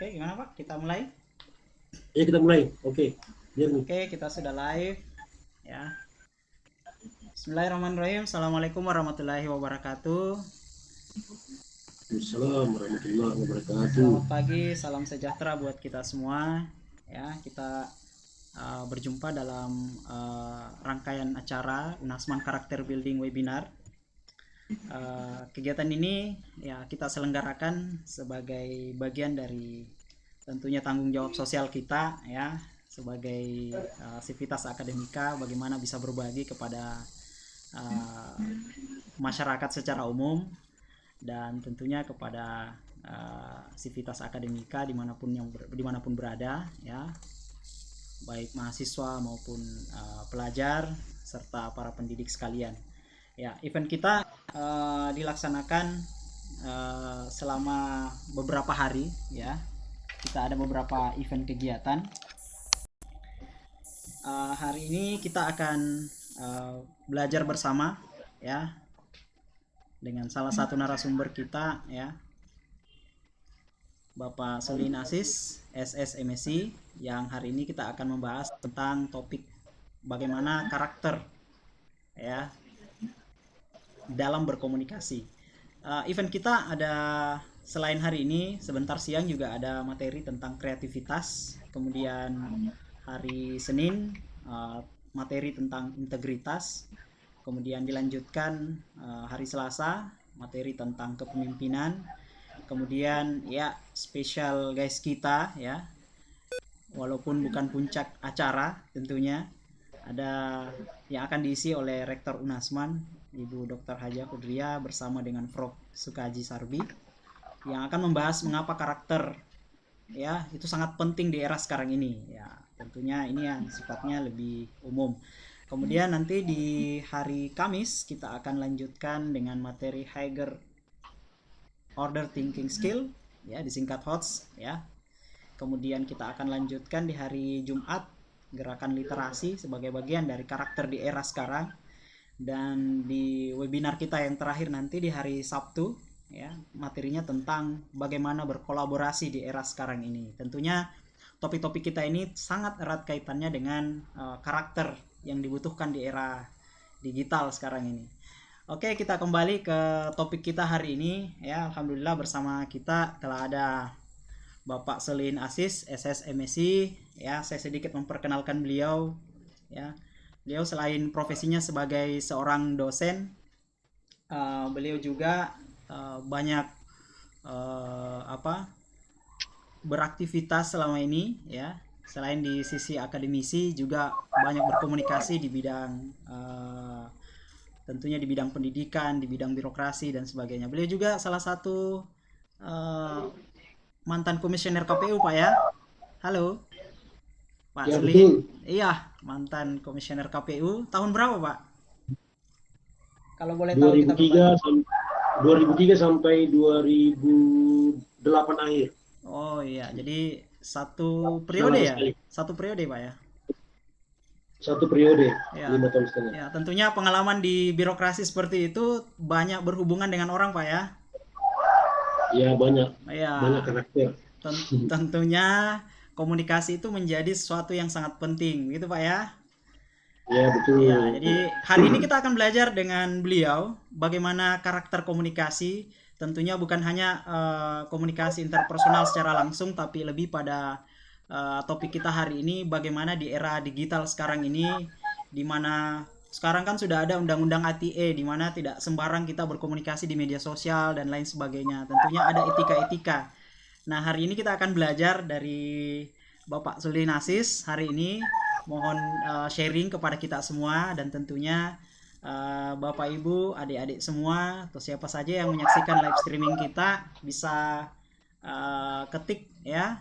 Oke, gimana Pak? Kita mulai? Ya kita mulai. Oke. Oke, kita sudah live ya. Bismillahirrahmanirrahim. Assalamualaikum warahmatullahi wabarakatuh. Assalamualaikum warahmatullahi wabarakatuh. Selamat pagi, salam sejahtera buat kita semua. Ya, kita berjumpa dalam rangkaian acara Unasman Karakter Building Webinar. Kegiatan ini ya kita selenggarakan sebagai bagian dari tentunya tanggung jawab sosial kita ya sebagai sivitas akademika, bagaimana bisa berbagi kepada masyarakat secara umum dan tentunya kepada sivitas akademika dimanapun berada ya, baik mahasiswa maupun pelajar serta para pendidik sekalian. Ya, event kita dilaksanakan selama beberapa hari ya. Kita ada beberapa event kegiatan. Hari ini kita akan belajar bersama ya dengan salah satu narasumber kita ya, Bapak Selin Asis, SSMSI, yang hari ini kita akan membahas tentang topik bagaimana karakter ya dalam berkomunikasi. Event kita ada selain hari ini, sebentar siang juga ada materi tentang kreativitas. Kemudian hari Senin materi tentang integritas. Kemudian dilanjutkan hari Selasa materi tentang kepemimpinan. Kemudian ya spesial guys kita ya, walaupun bukan puncak acara tentunya, ada yang akan diisi oleh Rektor Unasman, Ibu Dr. Haja Kudria bersama dengan Prof. Sukaji Sarbi, yang akan membahas mengapa karakter ya itu sangat penting di era sekarang ini ya. Tentunya ini yang sifatnya lebih umum. Kemudian nanti di hari Kamis kita akan lanjutkan dengan materi Higher Order Thinking Skill ya, disingkat HOTS ya. Kemudian kita akan lanjutkan di hari Jumat gerakan literasi sebagai bagian dari karakter di era sekarang. Dan di webinar kita yang terakhir nanti di hari Sabtu ya, materinya tentang bagaimana berkolaborasi di era sekarang ini. Tentunya topik-topik kita ini sangat erat kaitannya dengan karakter yang dibutuhkan di era digital sekarang ini. Oke, kita kembali ke topik kita hari ini ya. Alhamdulillah bersama kita telah ada Bapak Selin Asis, SSMSI ya. Saya sedikit memperkenalkan beliau ya. Beliau selain profesinya sebagai seorang dosen, beliau juga banyak beraktivitas selama ini ya. Selain di sisi akademisi juga banyak berkomunikasi di bidang tentunya di bidang pendidikan, di bidang birokrasi dan sebagainya. Beliau juga salah satu mantan komisioner KPU Pak ya. Halo Pak Ya, Selin. betul. Iya, mantan komisioner KPU. Tahun berapa Pak? Kalau boleh tahu kita 2003 berbagi. 2003 sampai 2008 akhir. Oh iya, jadi satu Sudah periode lama ya? sekali. Satu periode Pak ya? Satu periode, Ya, 5 tahun setengah. ya tentunya pengalaman di birokrasi seperti itu banyak berhubungan dengan orang Pak ya? Ya, banyak Ya, karakter. tentunya komunikasi itu menjadi sesuatu yang sangat penting, gitu Pak ya? Ya, Ya, betul. jadi hari ini kita akan belajar dengan beliau bagaimana karakter komunikasi. Tentunya bukan hanya komunikasi interpersonal secara langsung, tapi lebih pada topik kita hari ini bagaimana di era digital sekarang ini, di mana sekarang kan sudah ada undang-undang ITE, di mana tidak sembarang kita berkomunikasi di media sosial dan lain sebagainya. Tentunya ada etika-etika. Nah, hari ini kita akan belajar dari Bapak Suli Nasis hari ini. Mohon sharing kepada kita semua dan tentunya Bapak Ibu, adik-adik semua atau siapa saja yang menyaksikan live streaming kita bisa ketik ya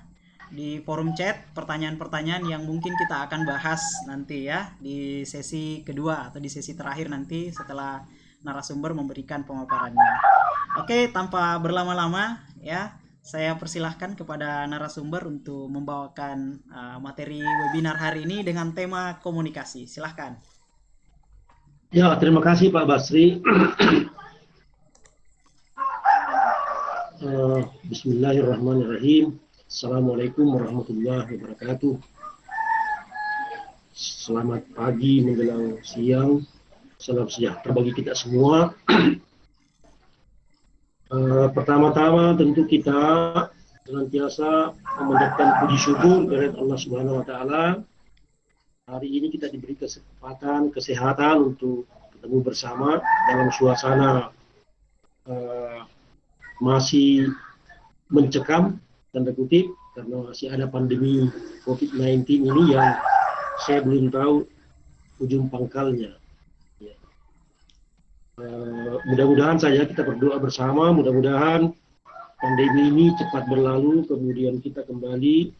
di forum chat pertanyaan-pertanyaan yang mungkin kita akan bahas nanti ya di sesi kedua atau di sesi terakhir nanti setelah narasumber memberikan pemaparannya. Oke, tanpa berlama-lama ya, saya persilahkan kepada narasumber untuk membawakan materi webinar hari ini dengan tema komunikasi. Silahkan. Ya, terima kasih Pak Basri. Bismillahirrahmanirrahim. Assalamualaikum warahmatullahi wabarakatuh. Selamat pagi menjelang siang. Salam sejahtera bagi kita semua. Pertama-tama tentu kita senantiasa memanjatkan puji syukur kepada Allah Subhanahu wa taala. Hari ini kita diberi kesehatan untuk ketemu bersama dalam suasana masih mencekam tanda kutip karena masih ada pandemi COVID-19 ini yang saya belum tahu ujung pangkalnya. Ya. Mudah-mudahan saja kita berdoa bersama, mudah-mudahan pandemi ini cepat berlalu, kemudian kita kembali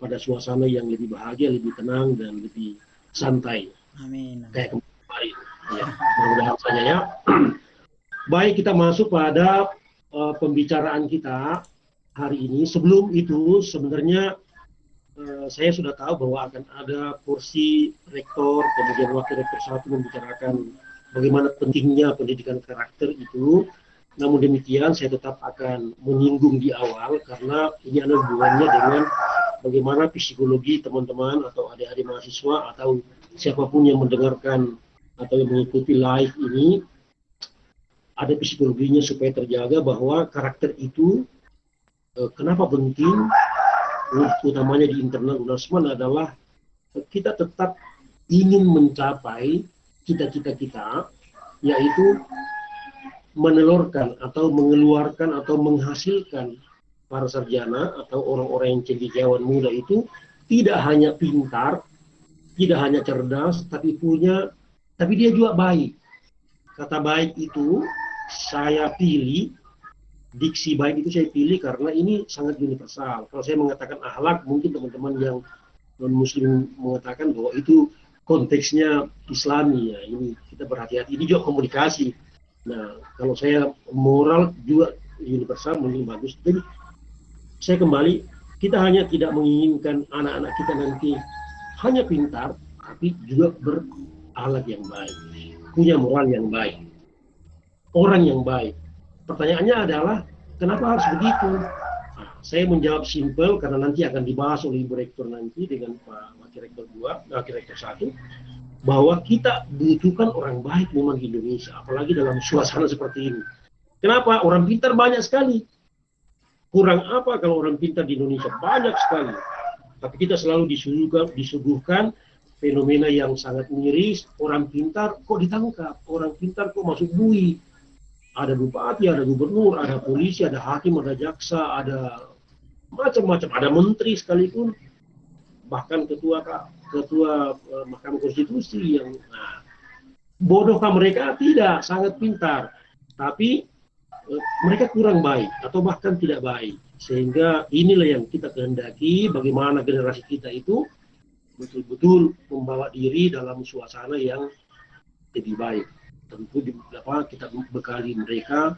pada suasana yang lebih bahagia, lebih tenang dan lebih santai. Amin. Kayak kemarin. Ya, mudah-mudahan saja ya. Baik, kita masuk pada pembicaraan kita hari ini. Sebelum itu sebenarnya saya sudah tahu bahwa akan ada kursi rektor, kemudian wakil rektor satu membicarakan bagaimana pentingnya pendidikan karakter itu. Namun demikian saya tetap akan menyinggung di awal karena ini ada hubungannya dengan bagaimana psikologi teman-teman atau adik-adik mahasiswa atau siapapun yang mendengarkan atau yang mengikuti live ini, ada psikologinya supaya terjaga bahwa karakter itu kenapa penting, utamanya di internal UNASMAN adalah kita tetap ingin mencapai cita-cita kita, yaitu menelurkan atau mengeluarkan atau menghasilkan para sarjana atau orang-orang yang cendekiawan muda itu tidak hanya pintar, tidak hanya cerdas, tapi dia juga baik. Kata baik itu saya pilih, diksi baik itu saya pilih karena ini sangat universal. Kalau saya mengatakan akhlak, mungkin teman-teman yang non-muslim mengatakan bahwa itu konteksnya Islami ya. Ini kita berhati-hati. Ini juga komunikasi. Nah, kalau saya moral juga universal, mungkin bagus. Jadi saya kembali, kita hanya tidak menginginkan anak-anak kita nanti hanya pintar, tapi juga berakhlak yang baik, punya moral yang baik, orang yang baik. Pertanyaannya adalah, kenapa harus begitu? Nah, saya menjawab simpel karena nanti akan dibahas oleh Ibu Rektor nanti dengan Pak Wakil Rektor 2, Wakil Rektor 1, bahwa kita butuhkan orang baik memang di Indonesia, apalagi dalam suasana seperti ini. Kenapa? Orang pintar banyak sekali. Kurang apa kalau orang pintar di Indonesia? Banyak sekali. Tapi kita selalu disuguhkan fenomena yang sangat miris. Orang pintar kok ditangkap, orang pintar kok masuk bui. Ada bupati, ada gubernur, ada polisi, ada hakim, ada jaksa, ada macam-macam, ada menteri sekalipun, bahkan ketua Mahkamah Konstitusi yang bodohkah mereka? Tidak, sangat pintar, tapi mereka kurang baik atau bahkan tidak baik. Sehingga inilah yang kita kehendaki, bagaimana generasi kita itu betul-betul membawa diri dalam suasana yang lebih baik. Tentu kita bekali mereka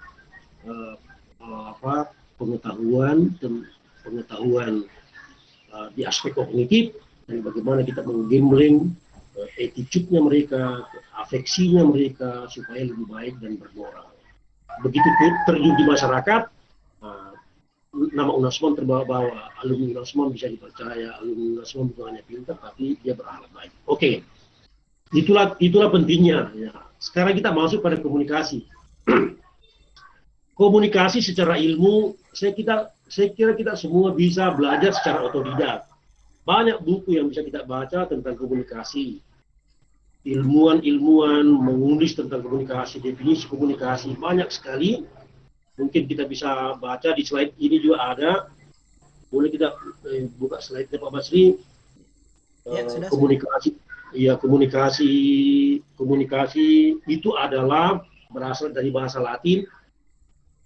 pengetahuan di aspek kognitif dan bagaimana kita menggambling attitude-nya mereka, afeksinya mereka supaya lebih baik dan bermoral. Begitu terjun di masyarakat, nama UNASMAN terbawa-bawa, alumni UNASMAN bisa dipercaya, alumni UNASMAN bukan hanya pintar tapi dia berakhlak baik. Oke. Itulah pentingnya. Ya. Sekarang kita masuk pada komunikasi. Komunikasi secara ilmu, saya kira kita semua bisa belajar secara otodidak. Banyak buku yang bisa kita baca tentang komunikasi. Ilmuwan menulis tentang komunikasi, definisi komunikasi, banyak sekali. Mungkin kita bisa baca di slide ini juga ada. Boleh kita buka slide-nya Pak Basri. Ya, komunikasi. Ya, komunikasi itu adalah berasal dari bahasa Latin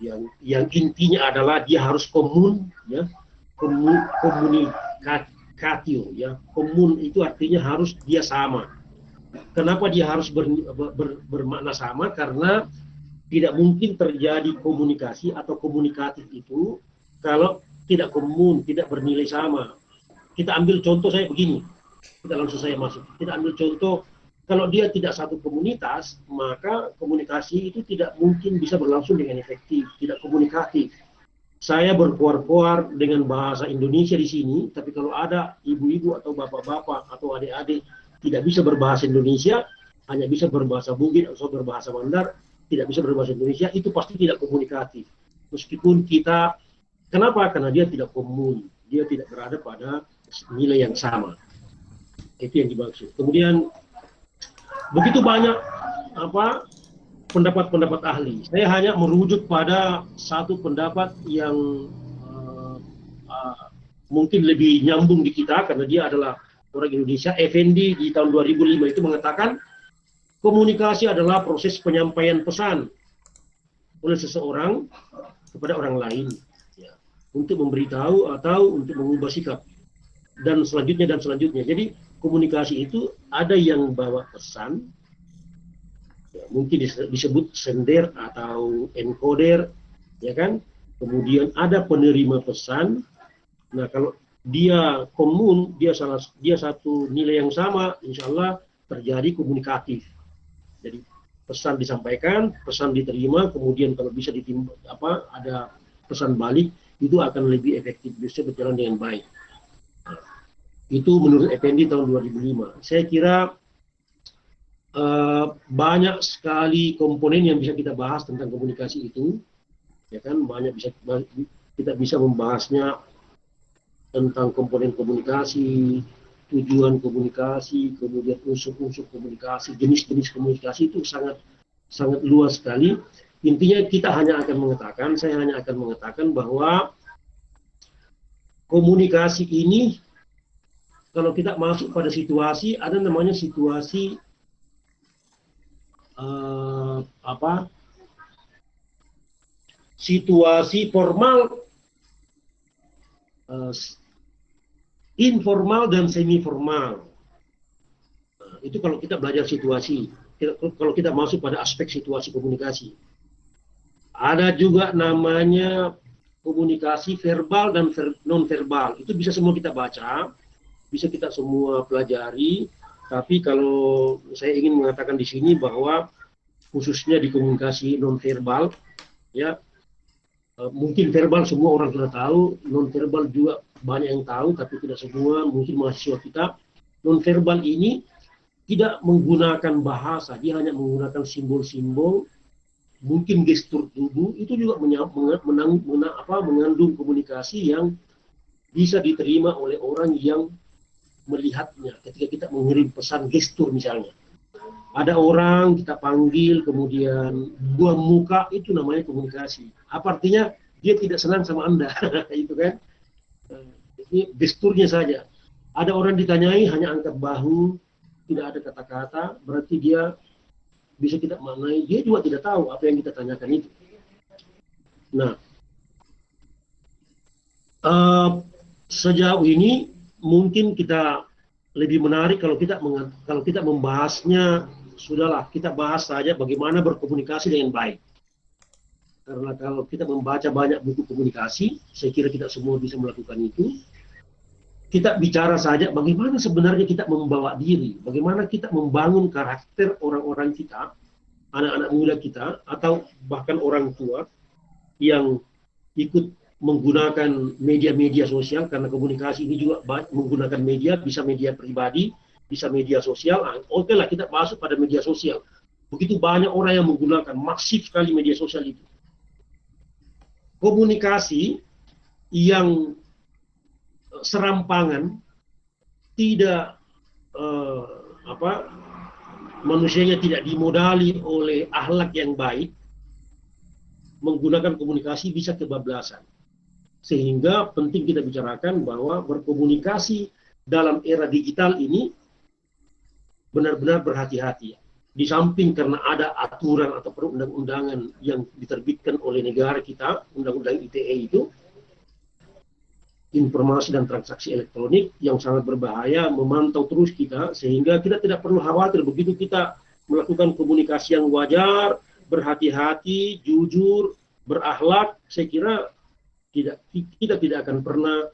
yang intinya adalah dia harus komunikatio ya. Komun itu artinya harus dia sama. Kenapa dia harus bermakna sama? Karena tidak mungkin terjadi komunikasi atau komunikatif itu kalau tidak komun, tidak bernilai sama. Kita ambil contoh saya begini. Kita langsung saya masuk. Kita ambil contoh, kalau dia tidak satu komunitas, maka komunikasi itu tidak mungkin bisa berlangsung dengan efektif, tidak komunikatif. saya berkuar-kuar dengan bahasa Indonesia di sini, tapi kalau ada ibu-ibu atau bapak-bapak atau adik-adik tidak bisa berbahasa Indonesia, hanya bisa berbahasa Bugis atau berbahasa Mandar, tidak bisa berbahasa Indonesia, itu pasti tidak komunikatif. Meskipun kita, kenapa? Karena dia tidak komun, dia tidak berada pada nilai yang sama. Itu yang dimaksud. Kemudian begitu banyak pendapat-pendapat ahli. Saya hanya merujuk pada satu pendapat yang mungkin lebih nyambung di kita karena dia adalah orang Indonesia. Effendi di tahun 2005 itu mengatakan komunikasi adalah proses penyampaian pesan oleh seseorang kepada orang lain, ya, untuk memberitahu atau untuk mengubah sikap dan selanjutnya. Jadi komunikasi itu ada yang bawa pesan, ya, mungkin disebut sender atau encoder, ya kan. Kemudian ada penerima pesan. Nah, kalau dia komun, dia satu nilai yang sama, insya Allah terjadi komunikatif. Jadi pesan disampaikan, pesan diterima, kemudian kalau bisa ada pesan balik, itu akan lebih efektif, bisa berjalan dengan baik. Nah, itu menurut Effendi tahun 2005. Saya kira banyak sekali komponen yang bisa kita bahas tentang komunikasi itu, ya kan. Kita bisa membahasnya tentang komponen komunikasi, tujuan komunikasi, kemudian unsur-unsur komunikasi, jenis-jenis komunikasi, itu sangat luas sekali. Intinya saya hanya akan mengatakan bahwa komunikasi ini, kalau kita masuk pada situasi, ada namanya situasi situasi formal, informal dan semi formal. Nah, itu kalau kita belajar situasi, kalau kita masuk pada aspek situasi komunikasi. Ada juga namanya komunikasi verbal dan non verbal. Itu bisa semua kita baca, bisa kita semua pelajari. Tapi kalau saya ingin mengatakan di sini bahwa khususnya di komunikasi non verbal, ya, mungkin verbal semua orang sudah tahu, non verbal juga banyak yang tahu, tapi tidak semua, mungkin mahasiswa kita. Non verbal ini tidak menggunakan bahasa, dia hanya menggunakan simbol-simbol, mungkin gestur tubuh, itu juga mengandung komunikasi yang bisa diterima oleh orang yang melihatnya. Ketika kita mengirim pesan gestur misalnya, ada orang kita panggil, kemudian buah muka, itu namanya komunikasi. Apa artinya? Dia tidak senang sama Anda, itu kan. Ini gesturnya saja. Ada orang ditanyai hanya angkat bahu, tidak ada kata-kata, berarti dia bisa kita maknai, dia juga tidak tahu apa yang kita tanyakan itu. Nah, sejauh ini mungkin kita lebih menarik kalau kita membahasnya, sudahlah kita bahas saja bagaimana berkomunikasi dengan baik. Karena kalau kita membaca banyak buku komunikasi, saya kira kita semua bisa melakukan itu. Kita bicara saja bagaimana sebenarnya kita membawa diri, bagaimana kita membangun karakter orang-orang kita, anak-anak muda kita, atau bahkan orang tua yang ikut menggunakan media-media sosial, karena komunikasi ini juga menggunakan media, bisa media pribadi, bisa media sosial. Oke lah, kita masuk pada media sosial. Begitu banyak orang yang menggunakan, masif sekali media sosial itu. Komunikasi yang serampangan, tidak manusianya tidak dimodali oleh akhlak yang baik, menggunakan komunikasi bisa kebablasan. Sehingga penting kita bicarakan bahwa berkomunikasi dalam era digital ini benar-benar berhati-hati. Di samping karena ada aturan atau perundang-undangan yang diterbitkan oleh negara kita, undang-undang ITE itu, informasi dan transaksi elektronik yang sangat berbahaya, memantau terus kita, sehingga kita tidak perlu khawatir begitu kita melakukan komunikasi yang wajar, berhati-hati, jujur, berakhlak. Saya kira kita tidak akan pernah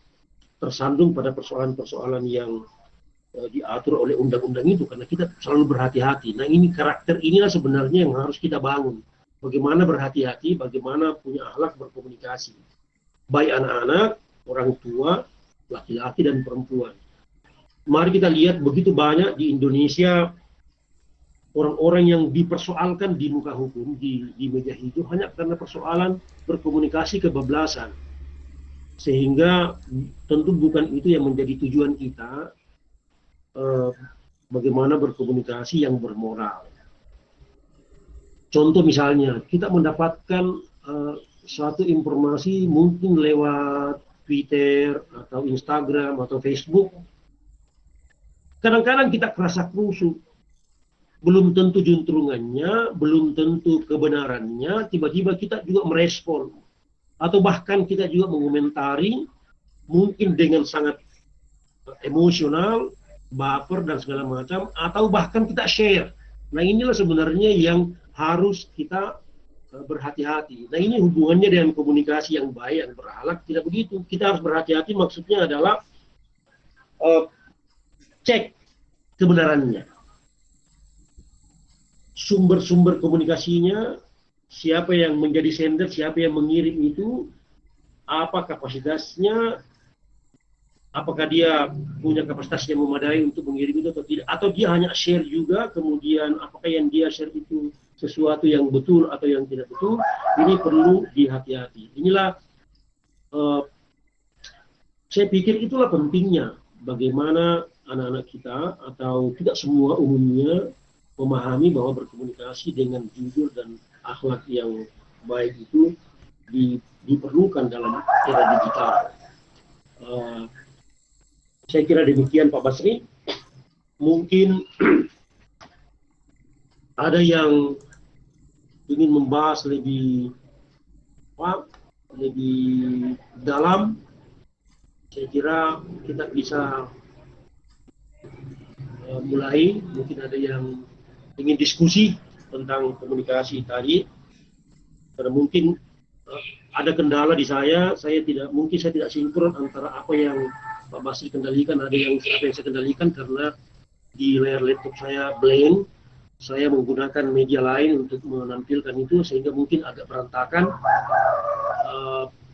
tersandung pada persoalan-persoalan yang diatur oleh undang-undang itu, karena kita selalu berhati-hati. Nah, ini karakter inilah sebenarnya yang harus kita bangun. Bagaimana berhati-hati, bagaimana punya akhlak berkomunikasi. baik anak-anak, orang tua, laki-laki dan perempuan. Mari kita lihat begitu banyak di Indonesia orang-orang yang dipersoalkan di muka hukum, di meja hijau hanya karena persoalan berkomunikasi kebablasan. Sehingga tentu bukan itu yang menjadi tujuan kita, bagaimana berkomunikasi yang bermoral. Contoh misalnya, kita mendapatkan suatu informasi mungkin lewat Twitter atau Instagram atau Facebook. Kadang-kadang kita kerasa kusuk, belum tentu juntrungannya, belum tentu kebenarannya, tiba-tiba kita juga merespon. Atau bahkan kita juga mengomentari, mungkin dengan sangat emosional, baper dan segala macam, atau bahkan kita share. Nah inilah sebenarnya yang harus kita berhati-hati. Nah ini hubungannya dengan komunikasi yang baik, yang berakhlak, tidak begitu. Kita harus berhati-hati, maksudnya adalah cek kebenarannya. Sumber-sumber komunikasinya, siapa yang menjadi sender, siapa yang mengirim itu, apa kapasitasnya, apakah dia punya kapasitas yang memadai untuk mengirim itu atau tidak, atau dia hanya share juga, kemudian apakah yang dia share itu sesuatu yang betul atau yang tidak betul, ini perlu dihati-hati. Inilah saya pikir itulah pentingnya bagaimana anak-anak kita atau tidak semua umumnya memahami bahwa berkomunikasi dengan jujur dan akhlak yang baik itu diperlukan dalam era digital. Saya kira demikian Pak Basri. Mungkin ada yang ingin membahas lebih dalam. Saya kira kita bisa mulai. Mungkin ada yang ingin diskusi tentang komunikasi tadi. Karena mungkin ada kendala di saya tidak sinkron antara apa yang Pak Basri kendalikan, ada yang apa yang saya kendalikan karena di layar laptop saya blank. Saya menggunakan media lain untuk menampilkan itu sehingga mungkin agak berantakan.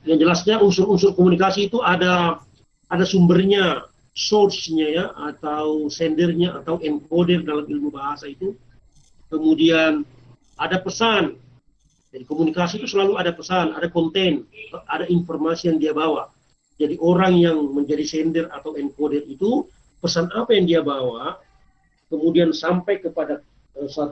Yang jelasnya unsur-unsur komunikasi itu ada sumbernya, source-nya ya, atau sendernya atau encoder dalam ilmu bahasa itu. Kemudian ada pesan. Jadi komunikasi itu selalu ada pesan, ada konten, ada informasi yang dia bawa. Jadi orang yang menjadi sender atau encoder itu pesan apa yang dia bawa, kemudian sampai kepada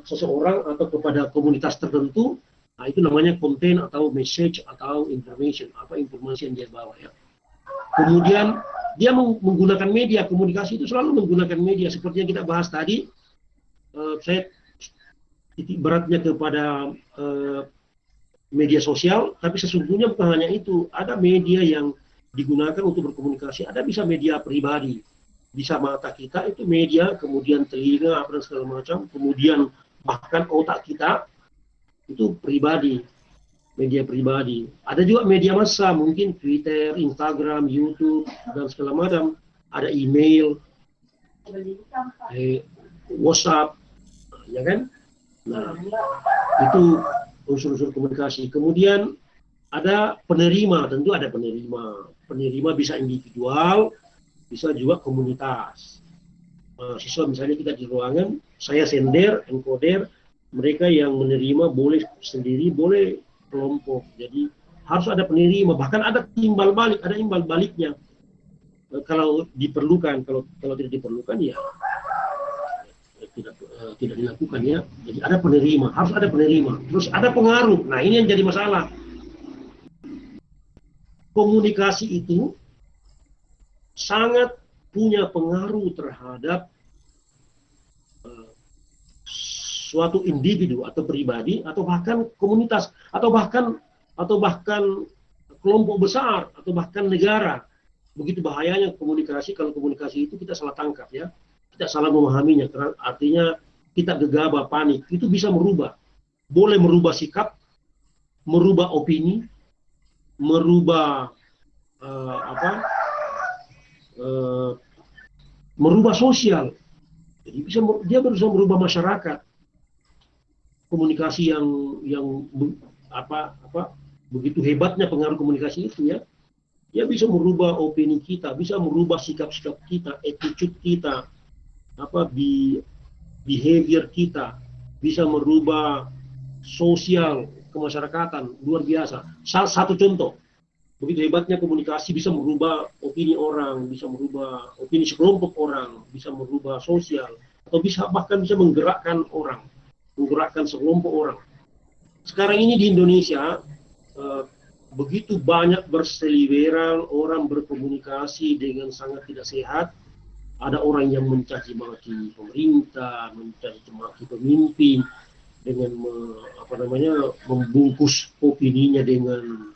seseorang atau kepada komunitas tertentu, nah itu namanya konten atau message atau information, apa informasi yang dia bawa ya. Kemudian dia menggunakan media, komunikasi itu selalu menggunakan media seperti yang kita bahas tadi. Saya titik beratnya kepada media sosial, tapi sesungguhnya bukan hanya itu, ada media yang digunakan untuk berkomunikasi, ada bisa media pribadi, bisa mata kita itu media, kemudian telinga apa dan segala macam, kemudian bahkan otak kita itu pribadi, media pribadi. Ada juga media massa, mungkin Twitter, Instagram, YouTube dan segala macam, ada email, WhatsApp, ya kan? Nah, itu unsur-unsur komunikasi. Kemudian ada penerima, tentu ada penerima. Penerima bisa individual, bisa juga komunitas. Mahasiswa misalnya kita di ruangan, saya sender, encoder, mereka yang menerima boleh sendiri, boleh kelompok. Jadi harus ada penerima, bahkan ada timbal balik, ada imbal baliknya. Kalau diperlukan, kalau tidak diperlukan ya tidak dilakukan ya. Jadi ada penerima, harus ada penerima. Terus ada pengaruh. Nah ini yang jadi masalah. Komunikasi itu sangat punya pengaruh terhadap suatu individu atau pribadi atau bahkan komunitas atau bahkan kelompok besar atau bahkan negara. Begitu bahayanya komunikasi kalau komunikasi itu kita salah tangkap ya. Kita salah memahaminya, karena artinya kita gegabah, panik, itu bisa merubah. Boleh merubah sikap, merubah opini, merubah merubah sosial. Jadi dia bisa merubah masyarakat. Komunikasi yang begitu hebatnya pengaruh komunikasi itu ya. Dia bisa merubah opini kita, bisa merubah sikap-sikap kita, attitude kita, behavior kita, bisa merubah sosial kemasyarakatan, luar biasa. Salah satu contoh, begitu hebatnya komunikasi bisa merubah opini orang, bisa merubah opini sekelompok orang, bisa merubah sosial, atau bahkan bisa menggerakkan orang, menggerakkan sekelompok orang. Sekarang ini di Indonesia, begitu banyak berseliweran orang berkomunikasi dengan sangat tidak sehat. Ada orang yang mencaci maki pemerintah, mencaci maki pemimpin, dengan membungkus opininya dengan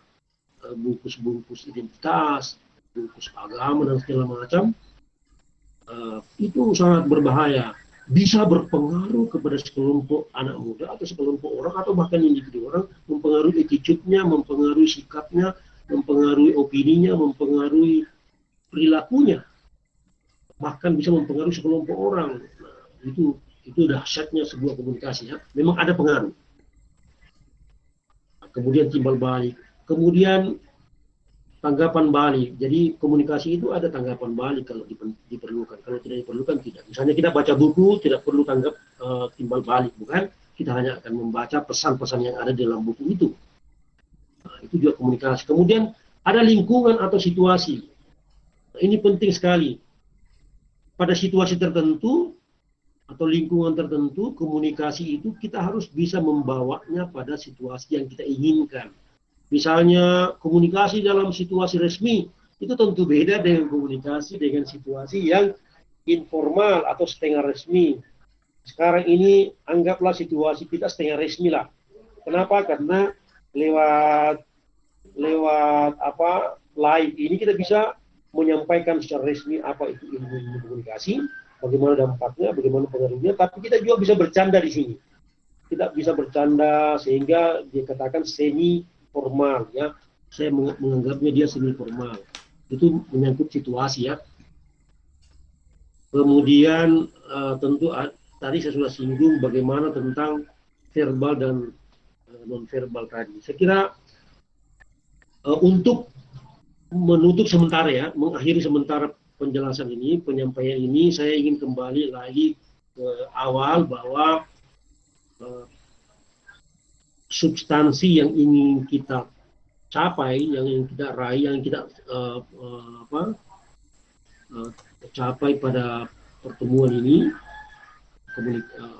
bungkus-bungkus identitas, bungkus agama dan segala macam. Itu sangat berbahaya, bisa berpengaruh kepada sekelompok anak muda atau sekelompok orang atau bahkan individu orang, mempengaruhi attitude-nya, mempengaruhi sikapnya, mempengaruhi opininya, mempengaruhi perilakunya, bahkan bisa mempengaruhi sekelompok orang. Nah, itu dahsyatnya sebuah komunikasi ya. Memang ada pengaruh. Kemudian timbal balik, kemudian tanggapan balik. Jadi komunikasi itu ada tanggapan balik kalau diperlukan. Kalau tidak diperlukan tidak. Misalnya kita baca buku tidak perlu tanggap timbal balik, bukan? Kita hanya akan membaca pesan-pesan yang ada di dalam buku itu. Nah, itu juga komunikasi. Kemudian ada lingkungan atau situasi. Nah, ini penting sekali. Pada situasi tertentu atau lingkungan tertentu, komunikasi itu kita harus bisa membawanya pada situasi yang kita inginkan. Misalnya komunikasi dalam situasi resmi, itu tentu beda dengan komunikasi dengan situasi yang informal atau setengah resmi. Sekarang ini anggaplah situasi kita setengah resmi lah. Kenapa? Karena lewat live ini kita bisa menyampaikan secara resmi apa itu ilmu komunikasi, bagaimana dampaknya, bagaimana pengaruhnya, tapi kita juga bisa bercanda di sini. Kita bisa bercanda sehingga dikatakan semi formal ya. Saya menganggapnya dia semi formal. Itu menyangkut situasi ya. Kemudian tentu tadi saya sudah singgung bagaimana tentang verbal dan non verbal tadi. Saya kira untuk menutup sementara ya, mengakhiri sementara penjelasan ini, penyampaian ini, saya ingin kembali lagi ke awal bahwa substansi yang ingin kita capai, yang ingin kita raih, yang kita capai pada pertemuan ini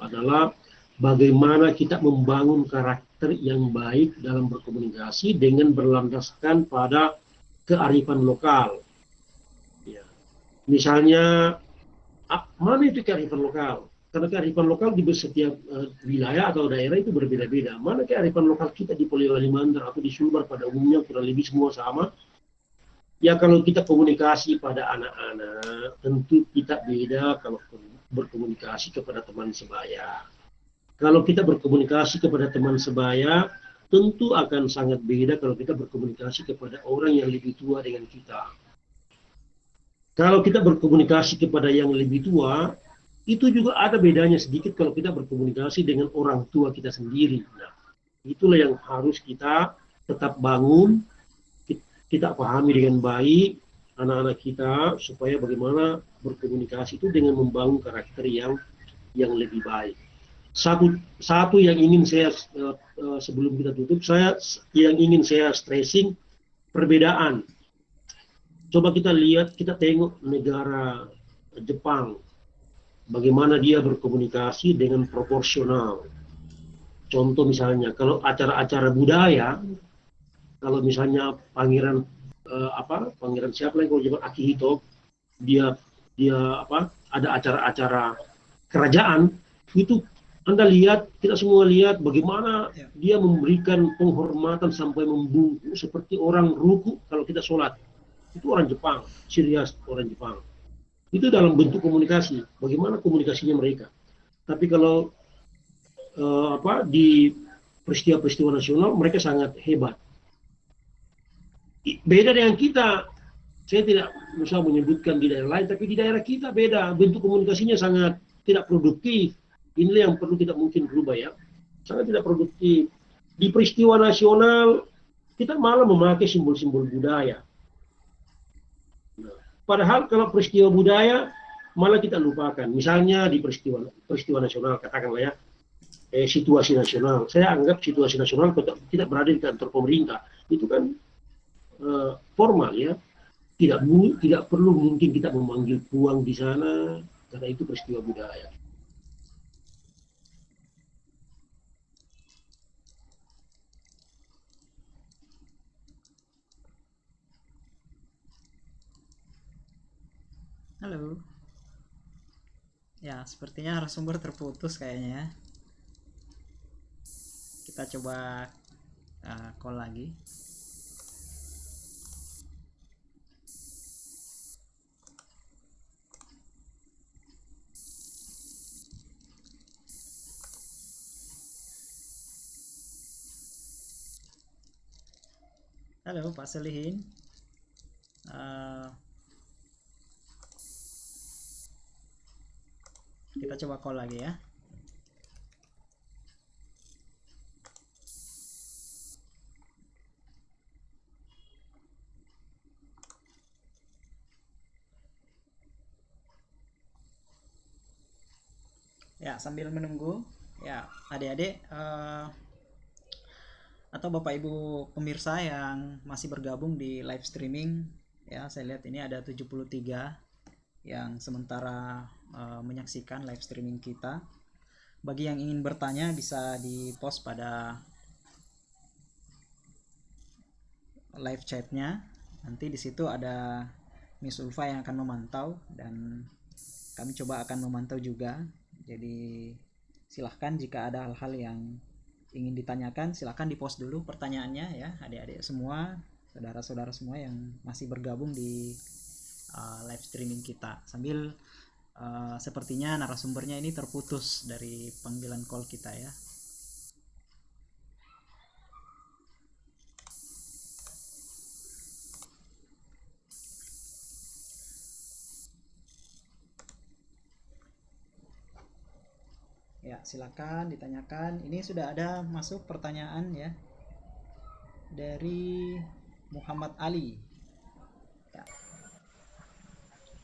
adalah bagaimana kita membangun karakter yang baik dalam berkomunikasi dengan berlandaskan pada kearifan lokal. Ya. Misalnya, mana itu kearifan lokal? Karena kearifan lokal di setiap wilayah atau daerah itu berbeda-beda. Mana kearifan lokal kita di Polewali Mandar atau di Sumbar pada umumnya kurang lebih semua sama. Ya kalau kita komunikasi pada anak-anak, tentu kita beda kalau berkomunikasi kepada teman sebaya. Kalau kita berkomunikasi kepada teman sebaya, tentu akan sangat beda kalau kita berkomunikasi kepada orang yang lebih tua dengan kita. Kalau kita berkomunikasi kepada yang lebih tua, itu juga ada bedanya sedikit kalau kita berkomunikasi dengan orang tua kita sendiri. Nah, itulah yang harus kita tetap bangun, kita pahami dengan baik anak-anak kita supaya bagaimana berkomunikasi itu dengan membangun karakter yang lebih baik. Satu yang ingin saya sebelum kita tutup, yang ingin saya stressing perbedaan. Coba kita lihat, kita tengok negara Jepang, bagaimana dia berkomunikasi dengan proporsional. Contoh misalnya, kalau acara-acara budaya, kalau misalnya pangeran siapa lagi kalau zaman Akihito, dia ada acara-acara kerajaan itu. Anda lihat, kita semua lihat bagaimana dia memberikan penghormatan sampai membungkuk seperti orang ruku kalau kita sholat. Itu orang Jepang, serius orang Jepang. Itu dalam bentuk komunikasi, bagaimana komunikasinya mereka. Tapi kalau di peristiwa-peristiwa nasional mereka sangat hebat. Beda dengan kita. Saya tidak bisa menyebutkan di daerah lain, tapi di daerah kita beda. Bentuk komunikasinya sangat tidak produktif. Inilah yang perlu kita mungkin berubah ya. Sangat tidak produktif. Di peristiwa nasional, kita malah memakai simbol-simbol budaya. Padahal kalau peristiwa budaya malah kita lupakan. Misalnya di peristiwa nasional, katakanlah ya, situasi nasional. Saya anggap situasi nasional tidak berada di kantor pemerintah. Itu kan formal ya. Tidak perlu mungkin kita memanggil puang di sana karena itu peristiwa budaya. Halo. Ya, sepertinya narasumber terputus kayaknya. Kita coba call lagi. Halo Pak Selihin. Kita coba call lagi ya. Ya, sambil menunggu ya adik-adik atau Bapak Ibu pemirsa yang masih bergabung di live streaming ya, saya lihat ini ada 73 yang sementara menyaksikan live streaming kita. Bagi yang ingin bertanya bisa di-post pada live chatnya. Nanti di situ ada Miss Ulfa yang akan memantau dan kami coba akan memantau juga. Jadi silahkan jika ada hal-hal yang ingin ditanyakan silahkan di-post dulu pertanyaannya ya, adik-adik semua, saudara-saudara semua yang masih bergabung di live streaming kita. Sambil sepertinya narasumbernya ini terputus dari panggilan call kita ya. Ya, silakan ditanyakan. Ini sudah ada masuk pertanyaan ya dari Muhammad Ali. Ya,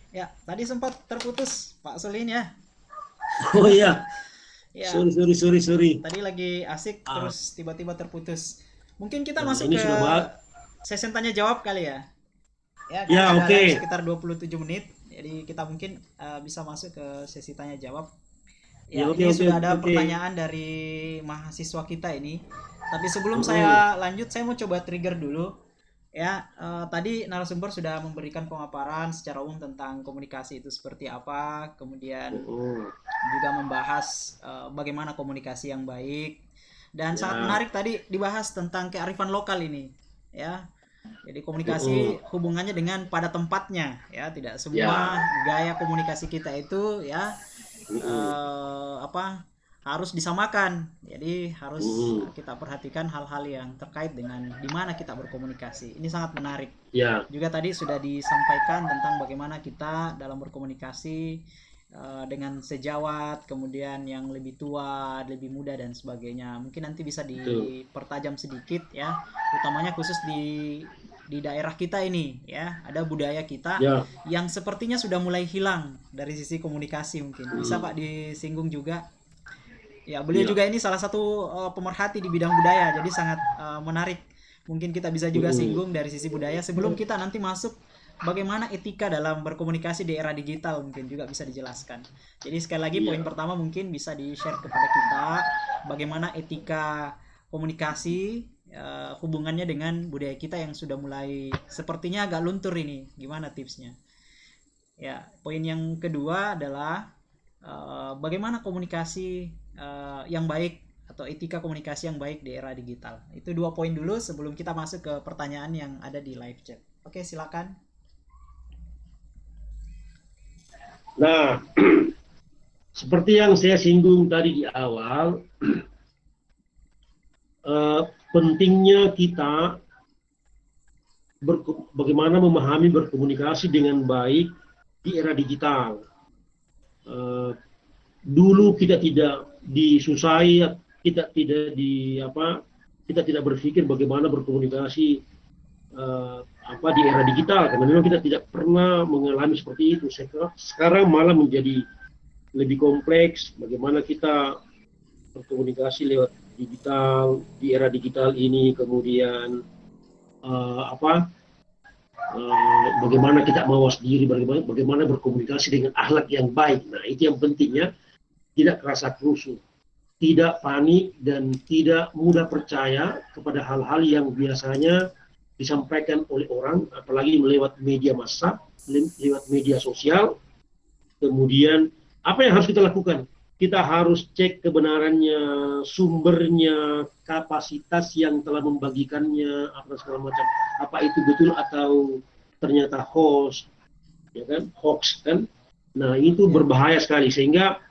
ya tadi sempat terputus Pak Sulin ya. Oh iya. Ya, Sorry. tadi lagi asik terus tiba-tiba terputus. Mungkin kita masuk ini ke sudah sesi tanya jawab kali ya. Ya, ya oke. Sekitar 27 menit. Jadi kita mungkin bisa masuk ke sesi tanya jawab. Ya, ini sudah ada pertanyaan dari mahasiswa kita ini. Tapi sebelum saya lanjut, saya mau coba trigger dulu. Ya, tadi narasumber sudah memberikan pemaparan secara umum tentang komunikasi itu seperti apa, kemudian juga membahas bagaimana komunikasi yang baik. Dan sangat menarik tadi dibahas tentang kearifan lokal ini, ya. Jadi komunikasi hubungannya dengan pada tempatnya, ya. Tidak semua gaya komunikasi kita itu, ya. Harus disamakan. Jadi harus kita perhatikan hal-hal yang terkait dengan di mana kita berkomunikasi. Ini sangat menarik. Juga tadi sudah disampaikan tentang bagaimana kita dalam berkomunikasi dengan sejawat, kemudian yang lebih tua, lebih muda dan sebagainya. Mungkin nanti bisa dipertajam sedikit ya, utamanya khusus di daerah kita ini ya, ada budaya kita yang sepertinya sudah mulai hilang dari sisi komunikasi. Mungkin bisa Pak disinggung juga ya, beliau juga ini salah satu pemerhati di bidang budaya, jadi sangat menarik. Mungkin kita bisa juga singgung dari sisi budaya sebelum kita nanti masuk bagaimana etika dalam berkomunikasi di era digital, mungkin juga bisa dijelaskan. Jadi sekali lagi poin pertama mungkin bisa di-share kepada kita bagaimana etika komunikasi hubungannya dengan budaya kita yang sudah mulai sepertinya agak luntur ini. Gimana tipsnya? Ya, poin yang kedua adalah bagaimana komunikasi yang baik atau etika komunikasi yang baik di era digital. Itu 2 poin dulu sebelum kita masuk ke pertanyaan yang ada di live chat. Oke, silakan. Nah, seperti yang saya singgung tadi di awal, pentingnya kita bagaimana memahami berkomunikasi dengan baik di era digital. Dulu kita tidak disusahi, kita tidak berpikir bagaimana berkomunikasi di era digital, karena memang kita tidak pernah mengalami seperti itu. Sekarang malah menjadi lebih kompleks bagaimana kita berkomunikasi lewat digital di era digital ini, kemudian bagaimana kita mawas diri, bagaimana berkomunikasi dengan akhlak yang baik. Nah, itu yang pentingnya, tidak kerasa krusu, tidak panik, dan tidak mudah percaya kepada hal-hal yang biasanya disampaikan oleh orang, apalagi lewat media massa, lewat media sosial. Kemudian apa yang harus kita lakukan? Kita harus cek kebenarannya, sumbernya, kapasitas yang telah membagikannya, apa segala macam. Apa itu betul atau ternyata hoax, ya kan? Hoax kan? Nah, itu berbahaya sekali, sehingga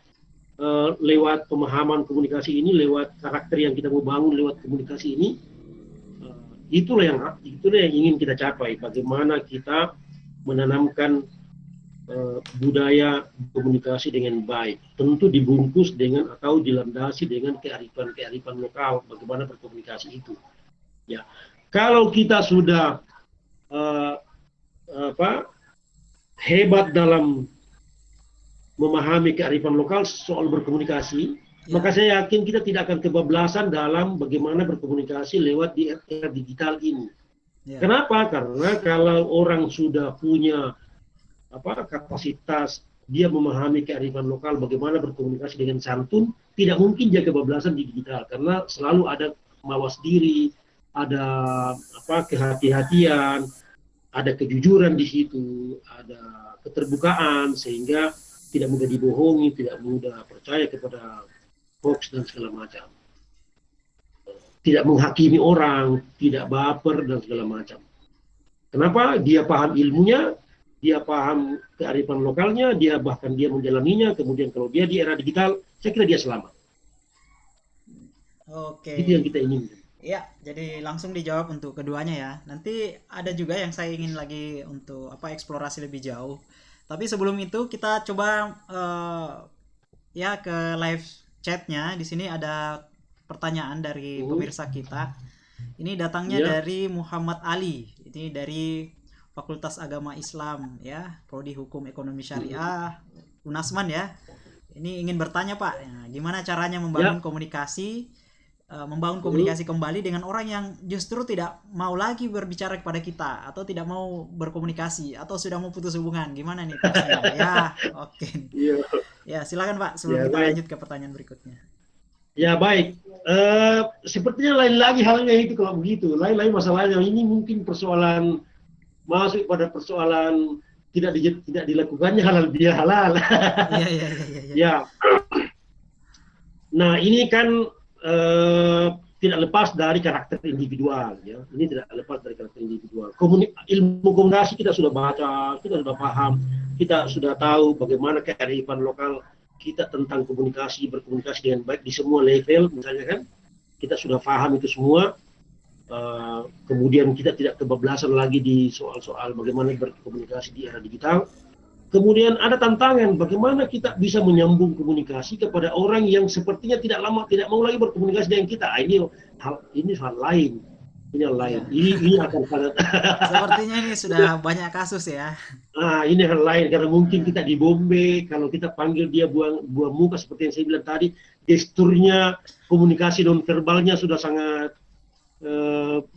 lewat pemahaman komunikasi ini, lewat karakter yang kita mau bangun lewat komunikasi ini, itulah yang ingin kita capai. Bagaimana kita menanamkan budaya komunikasi dengan baik, tentu dibungkus dengan atau dilandasi dengan kearifan lokal. Bagaimana berkomunikasi itu, ya. Kalau kita sudah hebat dalam memahami kearifan lokal soal berkomunikasi, maka saya yakin kita tidak akan kebablasan dalam bagaimana berkomunikasi lewat di era digital ini. Kenapa? Karena kalau orang sudah punya kapasitas, dia memahami kearifan lokal, bagaimana berkomunikasi dengan santun, tidak mungkin dia kebablasan di digital, karena selalu ada mawas diri, ada kehati-hatian, ada kejujuran di situ, ada keterbukaan, sehingga tidak mudah dibohongi, tidak mudah percaya kepada hoax dan segala macam. Tidak menghakimi orang, tidak baper dan segala macam. Kenapa? Dia paham ilmunya, dia paham kearifan lokalnya, dia menjalaninya. Kemudian kalau dia di era digital, saya kira dia selamat. Oke. Itu yang kita inginkan. Ya, jadi langsung dijawab untuk keduanya ya. Nanti ada juga yang saya ingin lagi untuk eksplorasi lebih jauh. Tapi sebelum itu kita coba ke live chatnya. Di sini ada pertanyaan dari pemirsa kita. Ini datangnya dari Muhammad Ali. Ini dari Fakultas Agama Islam ya, Prodi Hukum Ekonomi Syariah, Unasman ya. Ini ingin bertanya Pak, gimana caranya membangun komunikasi kembali dengan orang yang justru tidak mau lagi berbicara kepada kita, atau tidak mau berkomunikasi, atau sudah mau putus hubungan. Gimana nih Pak? Ya, oke. Ya, silakan Pak, sebelum kita lanjut ke pertanyaan berikutnya. Ya, baik. Sepertinya lain lagi halnya itu kalau begitu. Lain masalahnya. Ini mungkin persoalan masuk pada persoalan tidak dilakukannya halal biar halal. Ya. Nah, ini kan tidak lepas dari karakter individual, ya. Ini tidak lepas dari karakter individual. Ilmu komunikasi kita sudah baca, kita sudah paham, kita sudah tahu bagaimana kearifan lokal kita tentang berkomunikasi dengan baik di semua level, misalnya kan, kita sudah paham itu semua. Kemudian kita tidak kebablasan lagi di soal-soal bagaimana berkomunikasi di era digital. Kemudian ada tantangan bagaimana kita bisa menyambung komunikasi kepada orang yang sepertinya tidak mau lagi berkomunikasi dengan kita. Ini hal lain. Ini akan sangat sepertinya ini sudah banyak kasus ya. Ini hal lain, karena mungkin kita dibombe, kalau kita panggil dia buang muka seperti yang saya bilang tadi, gesturnya, komunikasi non verbalnya sudah sangat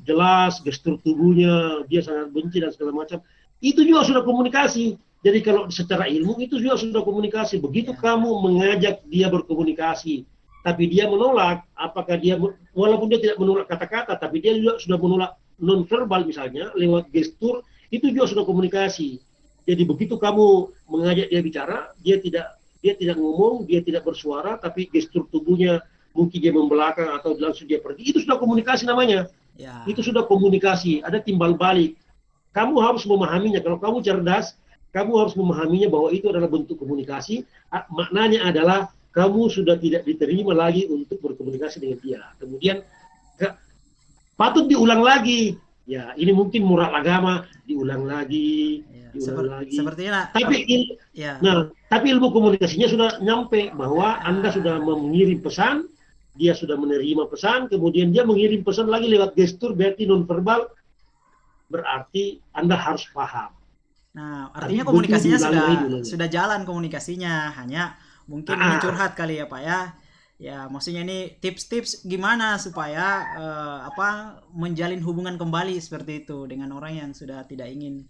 jelas, gestur tubuhnya dia sangat benci dan segala macam. Itu juga sudah komunikasi. Jadi kalau secara ilmu itu juga sudah komunikasi. Begitu kamu mengajak dia berkomunikasi, tapi dia menolak, apakah dia, walaupun dia tidak menolak kata-kata, tapi dia juga sudah menolak non-verbal misalnya, lewat gestur, itu juga sudah komunikasi. Jadi begitu kamu mengajak dia bicara, dia tidak ngomong, dia tidak bersuara, tapi gestur tubuhnya mungkin dia membelakang atau langsung dia pergi, itu sudah komunikasi namanya. Itu sudah komunikasi, ada timbal balik. Kamu harus memahaminya. Kalau kamu cerdas, kamu harus memahaminya bahwa itu adalah bentuk komunikasi. Maknanya adalah kamu sudah tidak diterima lagi untuk berkomunikasi dengan dia. Kemudian patut diulang lagi. Ya, ini mungkin moral agama, diulang lagi, lagi. Sepertinya. Tapi ilmu komunikasinya sudah nyampe bahwa Anda sudah mengirim pesan, dia sudah menerima pesan, kemudian dia mengirim pesan lagi lewat gestur, berarti non verbal. berarti Anda harus paham. Nah, Tapi artinya butuh komunikasinya diulang sudah lagi dulu. jalan komunikasinya, hanya mungkin ini Ah, curhat kali ya Pak ya. Ya, maksudnya ini tips-tips gimana supaya menjalin hubungan kembali seperti itu dengan orang yang sudah tidak ingin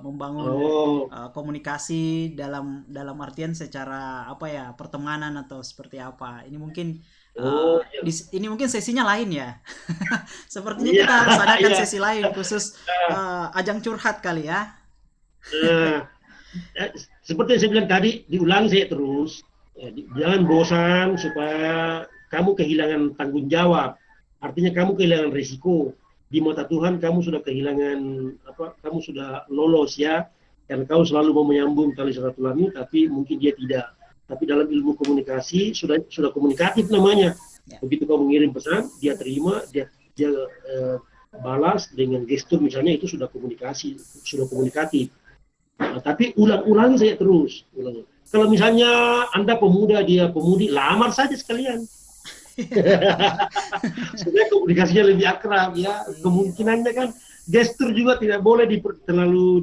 membangun oh, komunikasi dalam dalam artian secara apa ya, pertemanan atau seperti apa. Ini mungkin oh, ya, ini mungkin sesinya lain ya. Sepertinya iya, kita harus adakan iya. sesi lain khusus ajang curhat kali ya. Nah, eh, seperti yang saya bilang tadi, diulang saya terus. Ya, jangan bosan supaya kamu kehilangan tanggung jawab. Artinya kamu kehilangan risiko. Di mata Tuhan kamu sudah kehilangan apa? Kamu sudah lolos ya. Dan kamu selalu mau menyambung tali silaturahmi, tapi mungkin dia tidak. Tapi dalam ilmu komunikasi sudah komunikatif namanya. Ya. Begitu kamu mengirim pesan, dia terima, dia balas dengan gestur misalnya, itu sudah komunikasi, sudah komunikatif. Nah, tapi ulang-ulangi saya terus. Kalau misalnya Anda pemuda, dia pemudi, lamar saja sekalian. Supaya komunikasinya lebih akrab ya. Iya. Kemungkinannya kan gestur juga tidak boleh terlalu